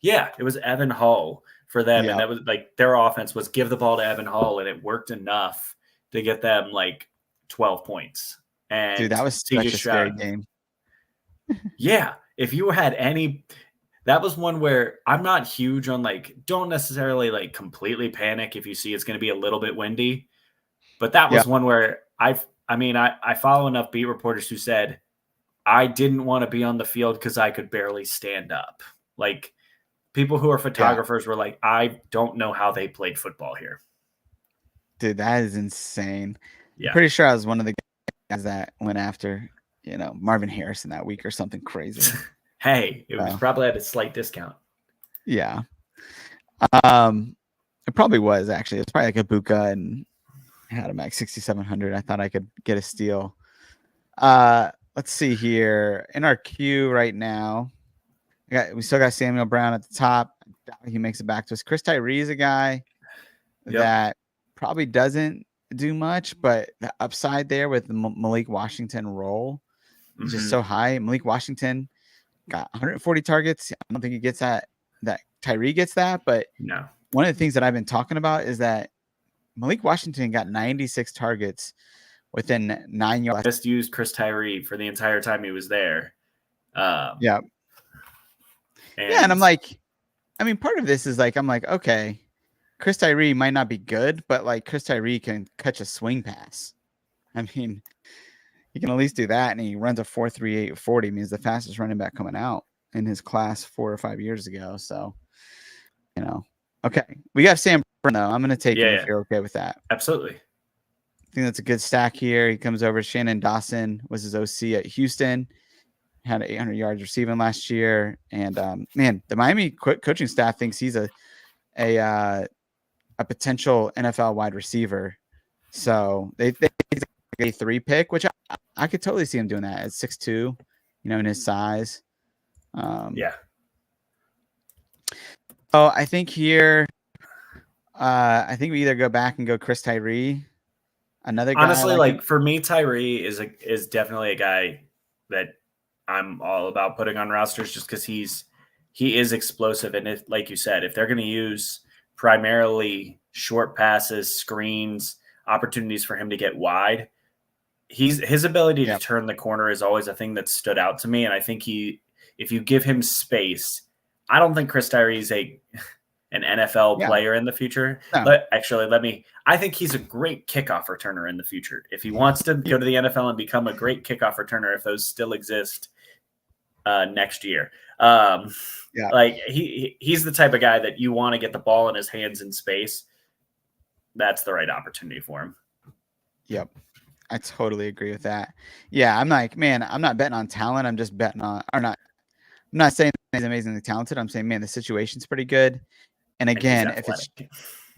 Yeah, it was Evan Hull for them. Yep. And that was like their offense was give the ball to Evan Hull, and it worked enough to get them like 12 points. And dude, that was such a scary game. Yeah. If you had any, that was one where I'm not huge on like, don't necessarily like completely panic if you see it's going to be a little bit windy. But that was one where I follow enough beat reporters who said, I didn't want to be on the field because I could barely stand up. Like people who are photographers were like, I don't know how they played football here. Dude, that is insane. Yeah. I'm pretty sure I was one of the guys that went after, Marvin Harrison that week or something crazy. Hey, it was probably at a slight discount. Yeah. It probably was actually. It's probably like a Buka, and I had him at 6,700. I thought I could get a steal. Let's see here. In our queue right now, we still got Samuel Brown at the top. I doubt he makes it back to us. Chris Tyree is a guy that probably doesn't do much, but the upside there with the Malik Washington role is just so high. Malik Washington got 140 targets. I don't think he gets that Tyree gets that, but no. One of the things that I've been talking about is that Malik Washington got 96 targets within 9 yards. Just used Chris Tyree for the entire time he was there. And I'm like, part of this is like, I'm like, okay, Chris Tyree might not be good, but like Chris Tyree can catch a swing pass. He can at least do that, and he runs a 4.38 40. Means the fastest running back coming out in his class 4 or 5 years ago. So, okay, we got Sam Brown though. I'm going to take him if you're okay with that. Absolutely. I think that's a good stack here. He comes over. Shannon Dawson was his OC at Houston. Had 800 yards receiving last year, and the Miami coaching staff thinks he's a potential NFL wide receiver. So they think he's a 3 pick, which I could totally see him doing that at 6'2", in his size. So I think here, I think we either go back and go Chris Tyree. Another guy. Honestly, like for me, Tyree is definitely a guy that I'm all about putting on rosters just because he is explosive. And if, like you said, if they're going to use primarily short passes, screens, opportunities for him to get wide, his ability to turn the corner is always a thing that stood out to me. And I think if you give him space, I don't think Chris Tyree is an NFL player in the future. No. But actually, I think he's a great kickoff returner in the future. If he wants to go to the NFL and become a great kickoff returner, if those still exist next year, like he's the type of guy that you want to get the ball in his hands in space. That's the right opportunity for him. Yep. I totally agree with that. Yeah. I'm like, man, I'm not betting on talent. I'm just betting on, I'm not saying he's amazingly talented. I'm saying, man, the situation's pretty good. And again, if it's,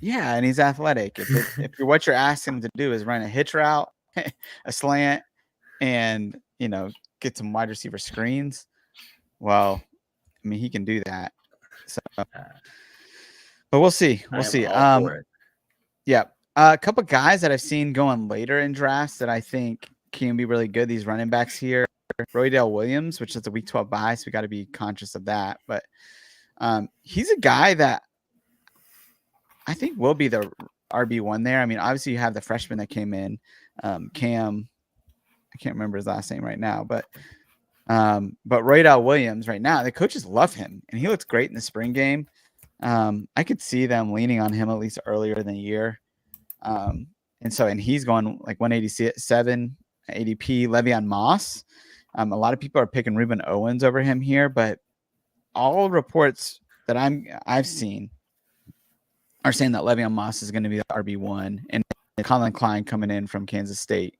and he's athletic. If what you're asking him to do is run a hitch route, a slant, and, get some wide receiver screens, well, he can do that. So, but we'll see. We'll see. A couple guys that I've seen going later in drafts that I think can be really good. These running backs here, Roydell Williams, which is a week 12 bye, so we got to be conscious of that. But he's a guy that I think will be the RB1 there. Obviously you have the freshman that came in, Cam. I can't remember his last name right now, but Roydell Williams right now, the coaches love him, and he looks great in the spring game. I could see them leaning on him at least earlier in the year. And he's going like 187 ADP. Le'Veon Moss. A lot of people are picking Reuben Owens over him here, but all reports that I've seen are saying that Le'Veon Moss is going to be the RB1 and Colin Klein coming in from Kansas State.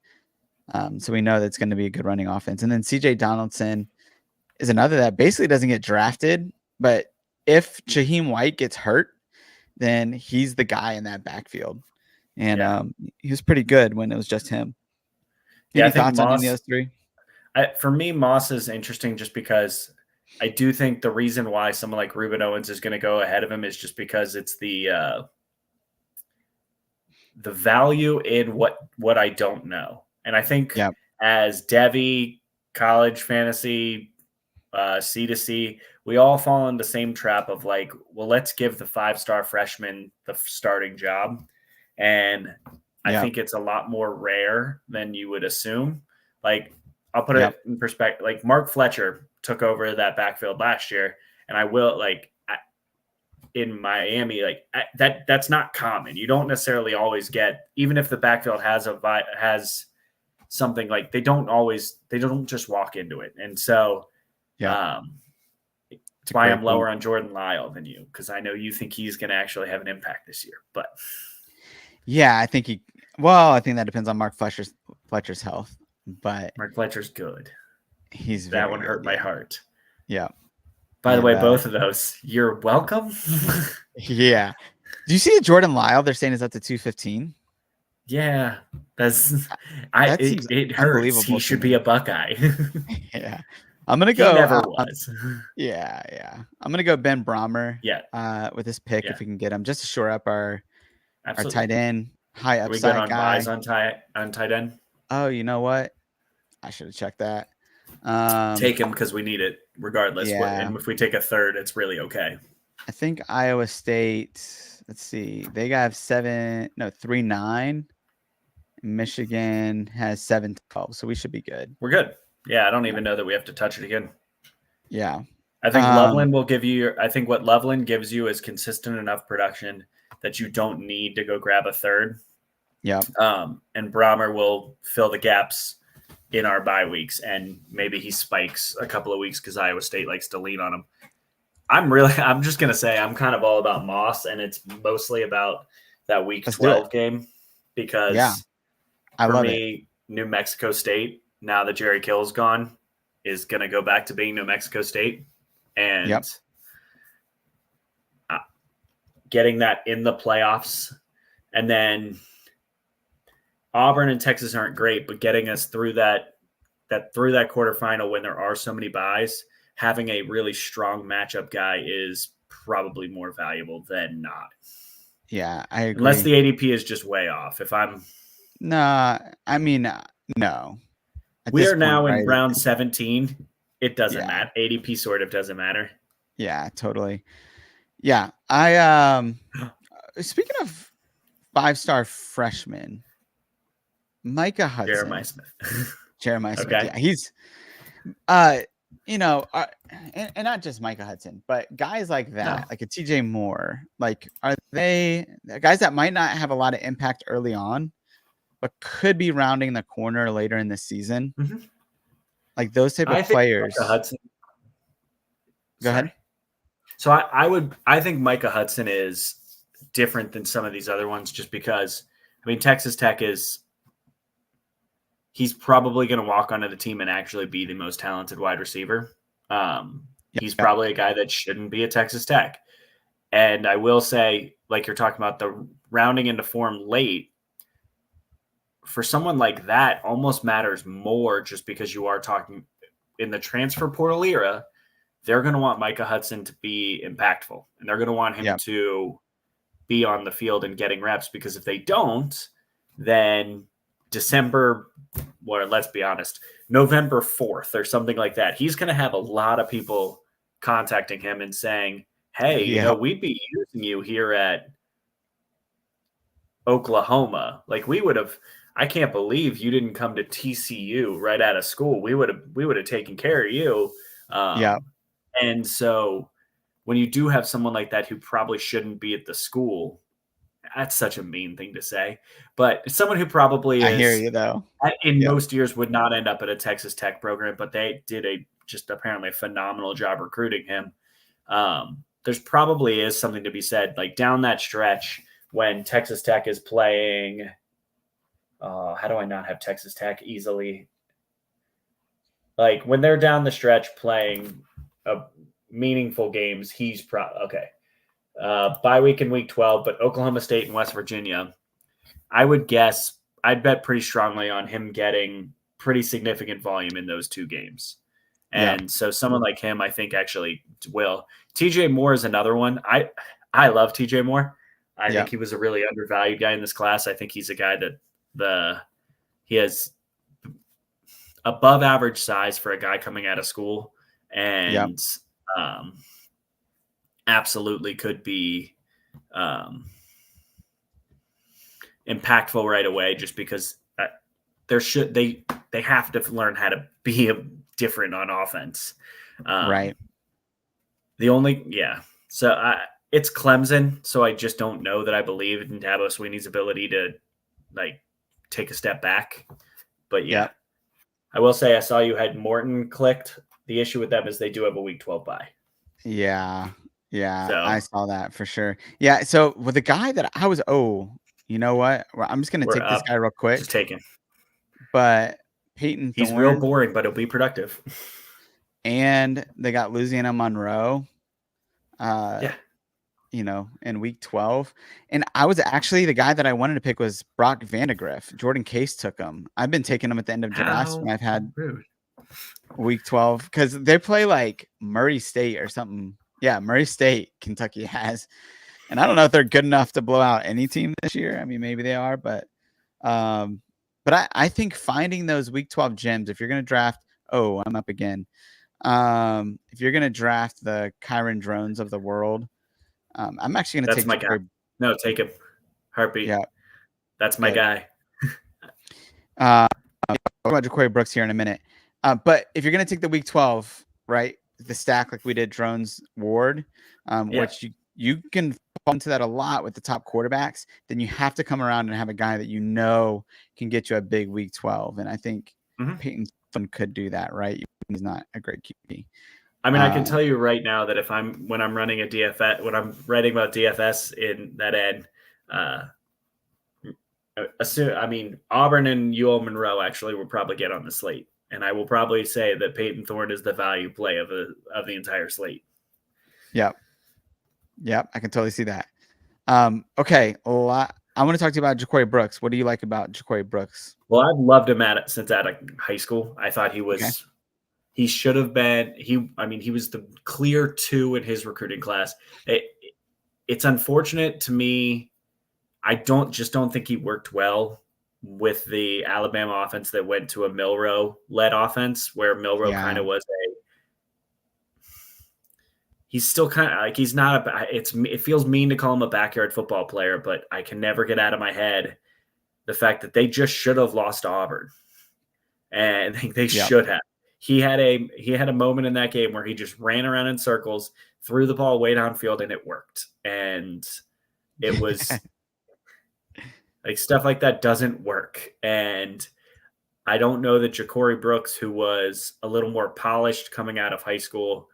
So we know that's going to be a good running offense. And then CJ Donaldson is another that basically doesn't get drafted, but if Shaheem White gets hurt, then he's the guy in that backfield. And he was pretty good when it was just him. Any thoughts on any of those three? For me, Moss is interesting just because I do think the reason why someone like Reuben Owens is going to go ahead of him is just because it's the value in what I don't know. And I think as Devi, college fantasy, C2C, we all fall in the same trap of like, well, let's give the 5-star freshman the starting job. And I think it's a lot more rare than you would assume. Like, I'll put it in perspective. Like, Mark Fletcher took over that backfield last year, and I will, like, in Miami, like that's not common. You don't necessarily always get, even if the backfield has something, like they don't just walk into it. And so that's why I'm lower on Jordan Lyle than you, because I know you think he's going to actually have an impact this year. But I think that depends on Mark Fletcher's health. But Mark Fletcher's good. That one hurt my heart. Yeah. By the way, both of those, you're welcome. Yeah. Do you see a Jordan Lyle? They're saying is up to 215. Yeah, it hurts. He should be a Buckeye. Yeah, I'm gonna go. He never was. Yeah. I'm gonna go Ben Brahmer. Yeah. With this pick, if we can get him, just to shore up our tight end, high upside we guy. on tight end. Oh, you know what? I should have checked that. Take him because we need it regardless. And if we take a third, it's really okay. I think Iowa State, let's see, they got 3-9. Michigan has 7-12, so we should be good. We're good. Yeah, I don't even know that we have to touch it again. Yeah. I think Loveland will give you, I think what Loveland gives you is consistent enough production that you don't need to go grab a third. Yeah. And Brahmer will fill the gaps in our bye weeks, and maybe he spikes a couple of weeks because Iowa State likes to lean on him. I'm just going to say I'm kind of all about Moss, and it's mostly about that week 12 game because for me, New Mexico State, now that Jerry Kill's gone, is going to go back to being New Mexico State. And getting that in the playoffs, and then Auburn and Texas aren't great, but getting us through that quarterfinal when there are so many buys, having a really strong matchup guy is probably more valuable than not. Yeah, I agree. Unless the ADP is just way off. No. We are now in round 17. It doesn't matter. ADP sort of doesn't matter. Yeah, totally. Yeah, I speaking of 5-star freshmen, Micah Hudson. Jeremiah Smith. Okay. Yeah, he's and not just Micah Hudson, but guys like that, like a TJ Moore, like are they guys that might not have a lot of impact early on, but could be rounding the corner later in the season? Mm-hmm. Like those type of players. Go ahead. So I think Micah Hudson is different than some of these other ones just because, Texas Tech he's probably going to walk onto the team and actually be the most talented wide receiver. He's probably a guy that shouldn't be at Texas Tech. And I will say, like you're talking about the rounding into form late, for someone like that almost matters more just because you are talking in the transfer portal era. They're going to want Micah Hudson to be impactful, and they're going to want him to be on the field and getting reps, because if they don't, then let's be honest, November 4th or something like that, he's going to have a lot of people contacting him and saying, hey, we'd be using you here at Oklahoma. Like I can't believe you didn't come to TCU right out of school. We would have taken care of you. And so when you do have someone like that who probably shouldn't be at the school, that's such a mean thing to say, but someone who probably I hear you though. Most years would not end up at a Texas Tech program, but they did apparently a phenomenal job recruiting him. there's probably is something to be said, like down that stretch when Texas Tech is playing. How do I not have Texas Tech easily? Like when they're down the stretch playing meaningful games, he's okay. Bye week in week 12, but Oklahoma State and West Virginia, I'd bet pretty strongly on him getting pretty significant volume in those two games. And so someone like him, I think actually will. TJ Moore is another one. I love TJ Moore. I think he was a really undervalued guy in this class. I think he's a guy that he has above average size for a guy coming out of school, and absolutely could be impactful right away, just because they have to learn how to be different on offense. Right. So it's Clemson, so I just don't know that I believe in Dabo Swinney's ability to like take a step back. But I will say I saw you had Morton clicked. The issue with them is they do have a week 12 bye. Yeah. So, I saw that for sure. Yeah. So with the guy that I was, you know what? I'm just going to take this guy real quick. Just take him. But Peyton He's Thorne, real boring, but he'll be productive. And they got Louisiana Monroe. In week 12. And I was actually, the guy that I wanted to pick was Brock Vandegrift. Jordan Case took him. I've been taking him at the end of drafts when I've had week 12, because they play like Murray State or something. Yeah, Murray State, Kentucky has. And I don't know if they're good enough to blow out any team this year. I mean, maybe they are, but I think finding those week 12 gems, if you're going to draft, I'm up again. If you're going to draft the Kyron Drones of the world, I'm actually going to take my guy. No, take him. Heartbeat. Yeah. That's my guy. I'll talk about Ja'Cory Brooks here in a minute. But if you're going to take the week 12, right, the stack like we did Drones Ward, which you can fall into that a lot with the top quarterbacks, then you have to come around and have a guy that you know can get you a big week 12. And I think Peyton could do that, right? He's not a great QB. I mean, I can tell you right now that when I'm running a DFS, when I'm writing about DFS in that end, Auburn and UL Monroe actually will probably get on the slate, and I will probably say that Peyton Thorne is the value play of the entire slate. Yep, I can totally see that. Okay, I want to talk to you about Ja'Cory Brooks. What do you like about Ja'Cory Brooks? Well, I've loved him since out of high school. I thought he was. Okay. He should have been. He was the clear 2 in his recruiting class. It's unfortunate to me. I don't think he worked well with the Alabama offense that went to a Milroe-led offense, where Milroe kind of was he's still kind of like, he's not it feels mean to call him a backyard football player, but I can never get out of my head the fact that they just should have lost to Auburn, and they should have. He had a moment in that game where he just ran around in circles, threw the ball way downfield, and it worked. And it was like stuff like that doesn't work. And I don't know that Ja'Cory Brooks, who was a little more polished coming out of high school,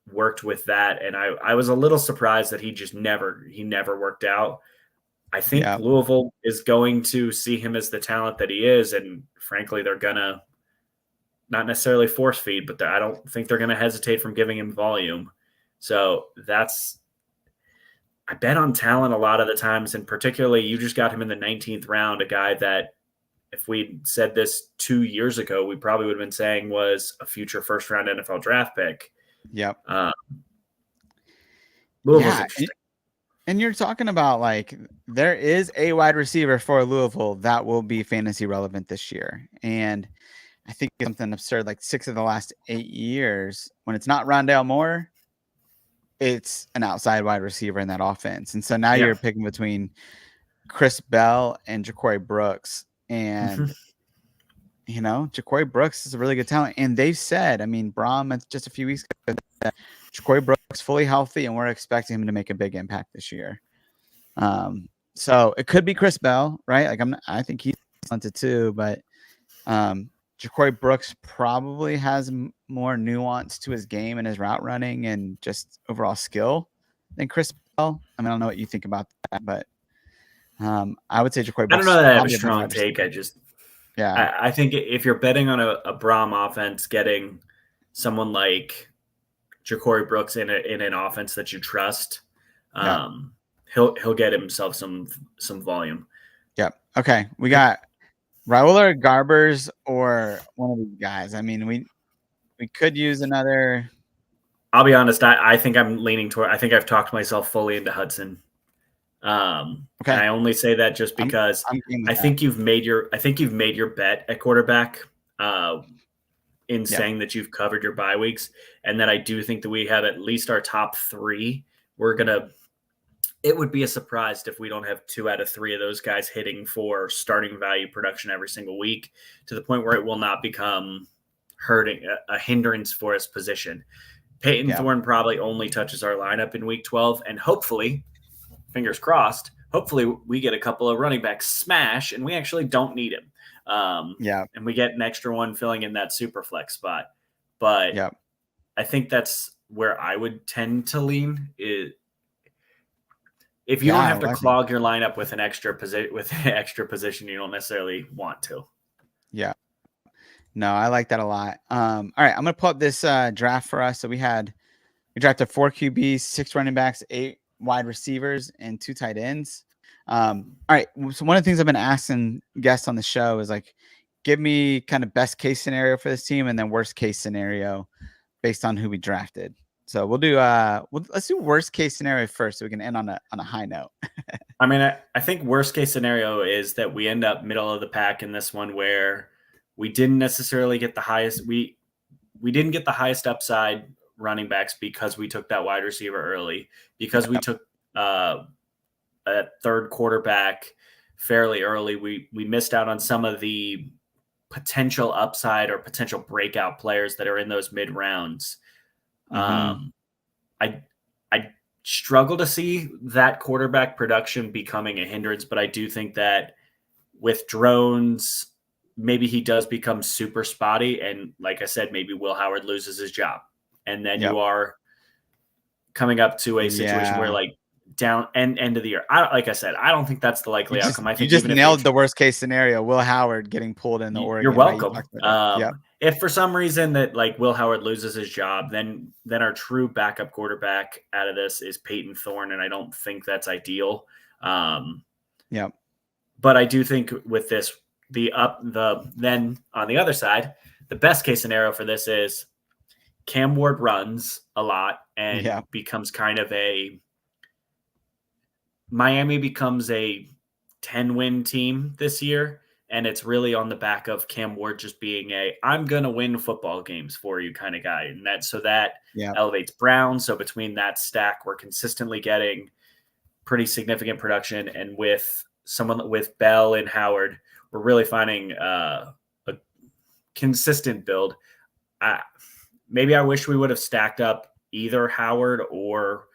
worked with that. And I was a little surprised that he never worked out. I think Louisville is going to see him as the talent that he is. And frankly, they're going to not necessarily force feed, but I don't think they're going to hesitate from giving him volume. So I bet on talent a lot of the times. And particularly you just got him in the 19th round, a guy that if we'd said this 2 years ago, we probably would have been saying was a future first round NFL draft pick. Yep. Louisville's interesting. And you're talking about like, there is a wide receiver for Louisville that will be fantasy relevant this year. And I think it's something absurd, like 6 of the last 8 years, when it's not Rondale Moore, it's an outside wide receiver in that offense. And so now you're picking between Chris Bell and Ja'Cory Brooks. And, Ja'Cory Brooks is a really good talent. And they've said, Brom just a few weeks ago, that Ja'Cory Brooks fully healthy, and we're expecting him to make a big impact this year. So it could be Chris Bell, right? Like I think he's talented too, but Ja'Cory Brooks probably has more nuance to his game and his route running and just overall skill than Chris Bell. I mean, I don't know what you think about that, but I would say Ja'Cory I don't Brooks know is that I have a probably a better strong wide take. receiver. Yeah. I think if you're betting on a Braum offense, getting someone like Ja'Cory Brooks in an offense that you trust, he'll get himself some volume. Yep. Okay. We got Raul or Garbers or one of these guys. I mean, we could use another. I'll be honest. I think I'm leaning toward. I think I've talked myself fully into Hudson. Okay. And I only say that just because I think you've made your bet at quarterback in saying that you've covered your bye weeks, and that I do think that we have at least our top three. It would be a surprise if we don't have 2 out of 3 of those guys hitting for starting value production every single week, to the point where it will not become a hindrance for his position. Peyton Thorne probably only touches our lineup in week 12, and hopefully, fingers crossed, hopefully we get a couple of running backs smash and we actually don't need him. And we get an extra one filling in that super flex spot. But I think that's where I would tend to lean. If you don't have to clog your lineup with an extra position, you don't necessarily want to. Yeah. No, I like that a lot. All right, I'm gonna pull up this draft for us. So we drafted 4 QBs, 6 running backs, 8 wide receivers, and 2 tight ends. All right. So one of the things I've been asking guests on the show is like, give me kind of best case scenario for this team and then worst case scenario based on who we drafted. So we'll do let's do worst case scenario first so we can end on a high note. I mean, I think worst case scenario is that we end up middle of the pack in this one, where we didn't necessarily get the highest. We didn't get the highest upside running backs because we took that wide receiver early, because we took a third quarterback fairly early. We missed out on some of the potential upside or potential breakout players that are in those mid rounds. I struggle to see that quarterback production becoming a hindrance, but I do think that with drones, maybe he does become super spotty. And like I said, maybe Will Howard loses his job. And then you are coming up to a situation where like down end of the year. Like I said, I don't think that's the likely outcome. I think you just nailed the worst case scenario. Will Howard getting pulled in the Oregon. You're welcome. If for some reason that like Will Howard loses his job, then our true backup quarterback out of this is Peyton Thorne, and I don't think that's ideal. But I do think with this, then on the other side, the best case scenario for this is Cam Ward runs a lot and becomes kind of Miami becomes a 10-win team this year. And it's really on the back of Cam Ward just being I'm going to win football games for you kind of guy. And that elevates Brown. So between that stack, we're consistently getting pretty significant production. And with Bell and Howard, we're really finding a consistent build. Maybe I wish we would have stacked up either Howard or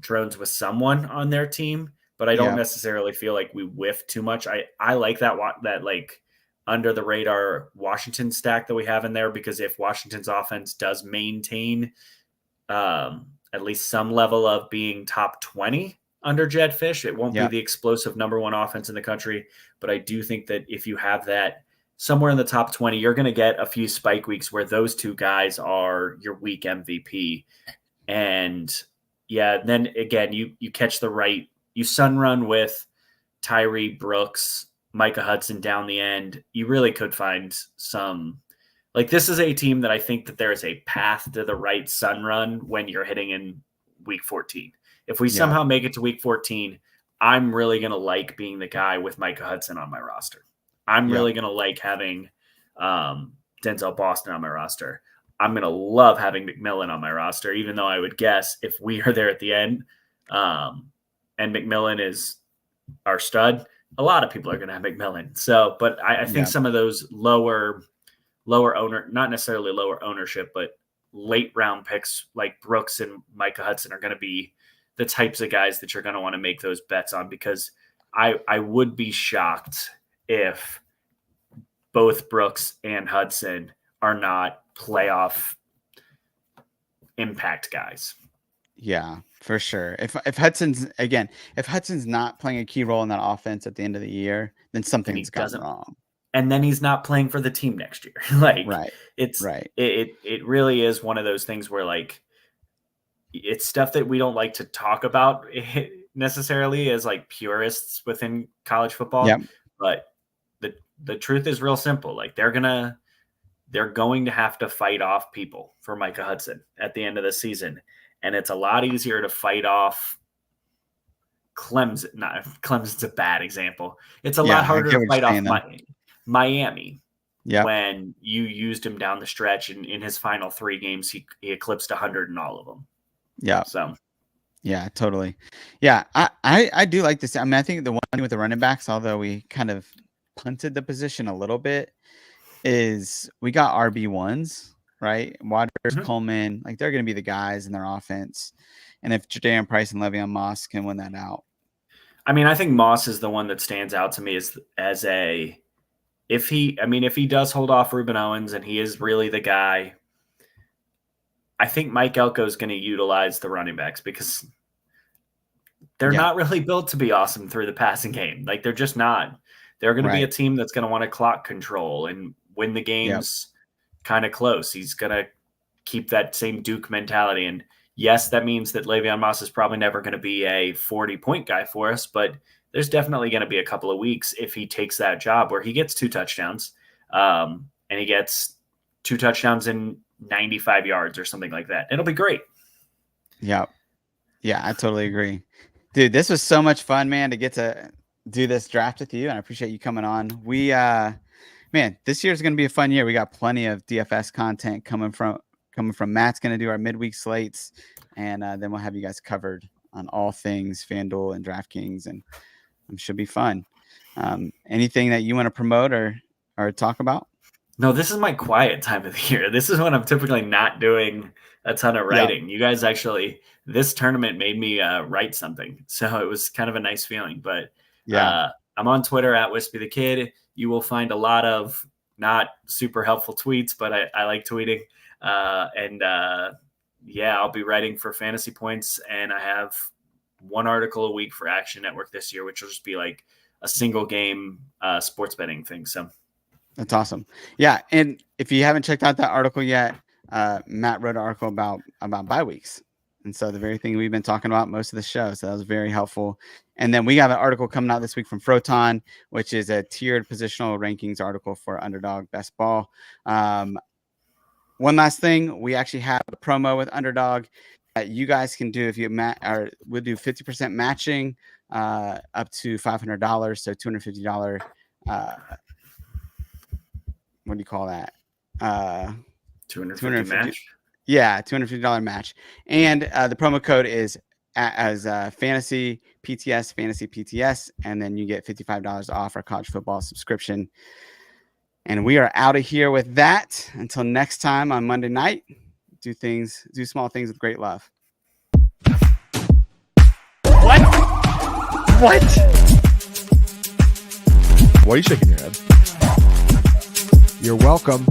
drones with someone on their team, but I don't necessarily feel like we whiffed too much. I like that like under the radar Washington stack that we have in there, because if Washington's offense does maintain at least some level of being top 20 under Jed Fish, it won't be the explosive number 1 offense in the country. But I do think that if you have that somewhere in the top 20, you're going to get a few spike weeks where those 2 guys are your week MVP. And then again, you catch you sun run with Tyree Brooks, Micah Hudson down the end. You really could find some, like, this is a team that I think that there is a path to the right sun run when you're hitting in week 14. If we somehow make it to week 14, I'm really going to like being the guy with Micah Hudson on my roster. I'm really going to like having Denzel Boston on my roster. I'm going to love having McMillan on my roster, even though I would guess if we are there at the end and McMillan is our stud, a lot of people are going to have McMillan. So, but I think some of those lower not necessarily lower ownership, but late round picks like Brooks and Micah Hudson are going to be the types of guys that you're going to want to make those bets on, because I would be shocked if both Brooks and Hudson are not playoff impact guys. Yeah, for sure. If Hudson's not playing a key role in that offense at the end of the year, then something's gone wrong. And then he's not playing for the team next year. Like, right. It really is one of those things where, like, it's stuff that we don't like to talk about necessarily as like purists within college football. Yep. But the truth is real simple. Like, they're going to have to fight off people for Micah Hudson at the end of the season. And it's a lot easier to fight off Clemson. Clemson's a bad example. It's a lot harder to fight off Miami. When you used him down the stretch, and in his final 3 games, he eclipsed 100 in all of them. Yeah. So. Yeah, totally. Yeah, I do like this. I mean, I think the one thing with the running backs, although we kind of punted the position a little bit, is we got RB1s, right? Waters, Coleman, like they're going to be the guys in their offense. And if Jadaeon Price and Le'Veon Moss can win that out. I mean, I think Moss is the one that stands out to me if he does hold off Reuben Owens and he is really the guy, I think Mike Elko is going to utilize the running backs because they're not really built to be awesome through the passing game. Like, they're just not. They're going to be a team that's going to want to clock control and win the games kind of close. He's going to keep that same Duke mentality. And yes, that means that Le'Veon Moss is probably never going to be a 40-point guy for us, but there's definitely going to be a couple of weeks if he takes that job where he gets 2 touchdowns and he gets 2 touchdowns in 95 yards or something like that. It'll be great. Yeah. Yeah, I totally agree. Dude, this was so much fun, man, to get to do this draft with you. And I appreciate you coming on. We, man, this year is going to be a fun year. We got plenty of DFS content coming from Matt's going to do our midweek slates. And then we'll have you guys covered on all things FanDuel and DraftKings, and it should be fun. Anything that you want to promote or talk about? No, this is my quiet time of the year. This is when I'm typically not doing a ton of writing. You guys actually, this tournament made me write something. So it was kind of a nice feeling. But I'm on Twitter at Wispe the Kid. You will find a lot of not super helpful tweets, but I like tweeting. I'll be writing for FantasyPoints, and I have 1 article a week for Action Network this year, which will just be like a single game sports betting thing. So that's awesome. Yeah. And if you haven't checked out that article yet, Matt wrote an article about bye weeks. And so the very thing we've been talking about most of the show. So that was very helpful. And then we have an article coming out this week from Froton, which is a tiered positional rankings article for Underdog Best Ball. One last thing, we actually have a promo with Underdog that you guys can do if you we'll do 50% matching up to $500, so $250. What do you call that? 250 match. Yeah, $250 match, and the promo code is as fantasy PTS, and then you get $55 off our college football subscription. And we are out of here with that. Until next time on Monday night, do small things with great love. What? Why are you shaking your head? You're welcome.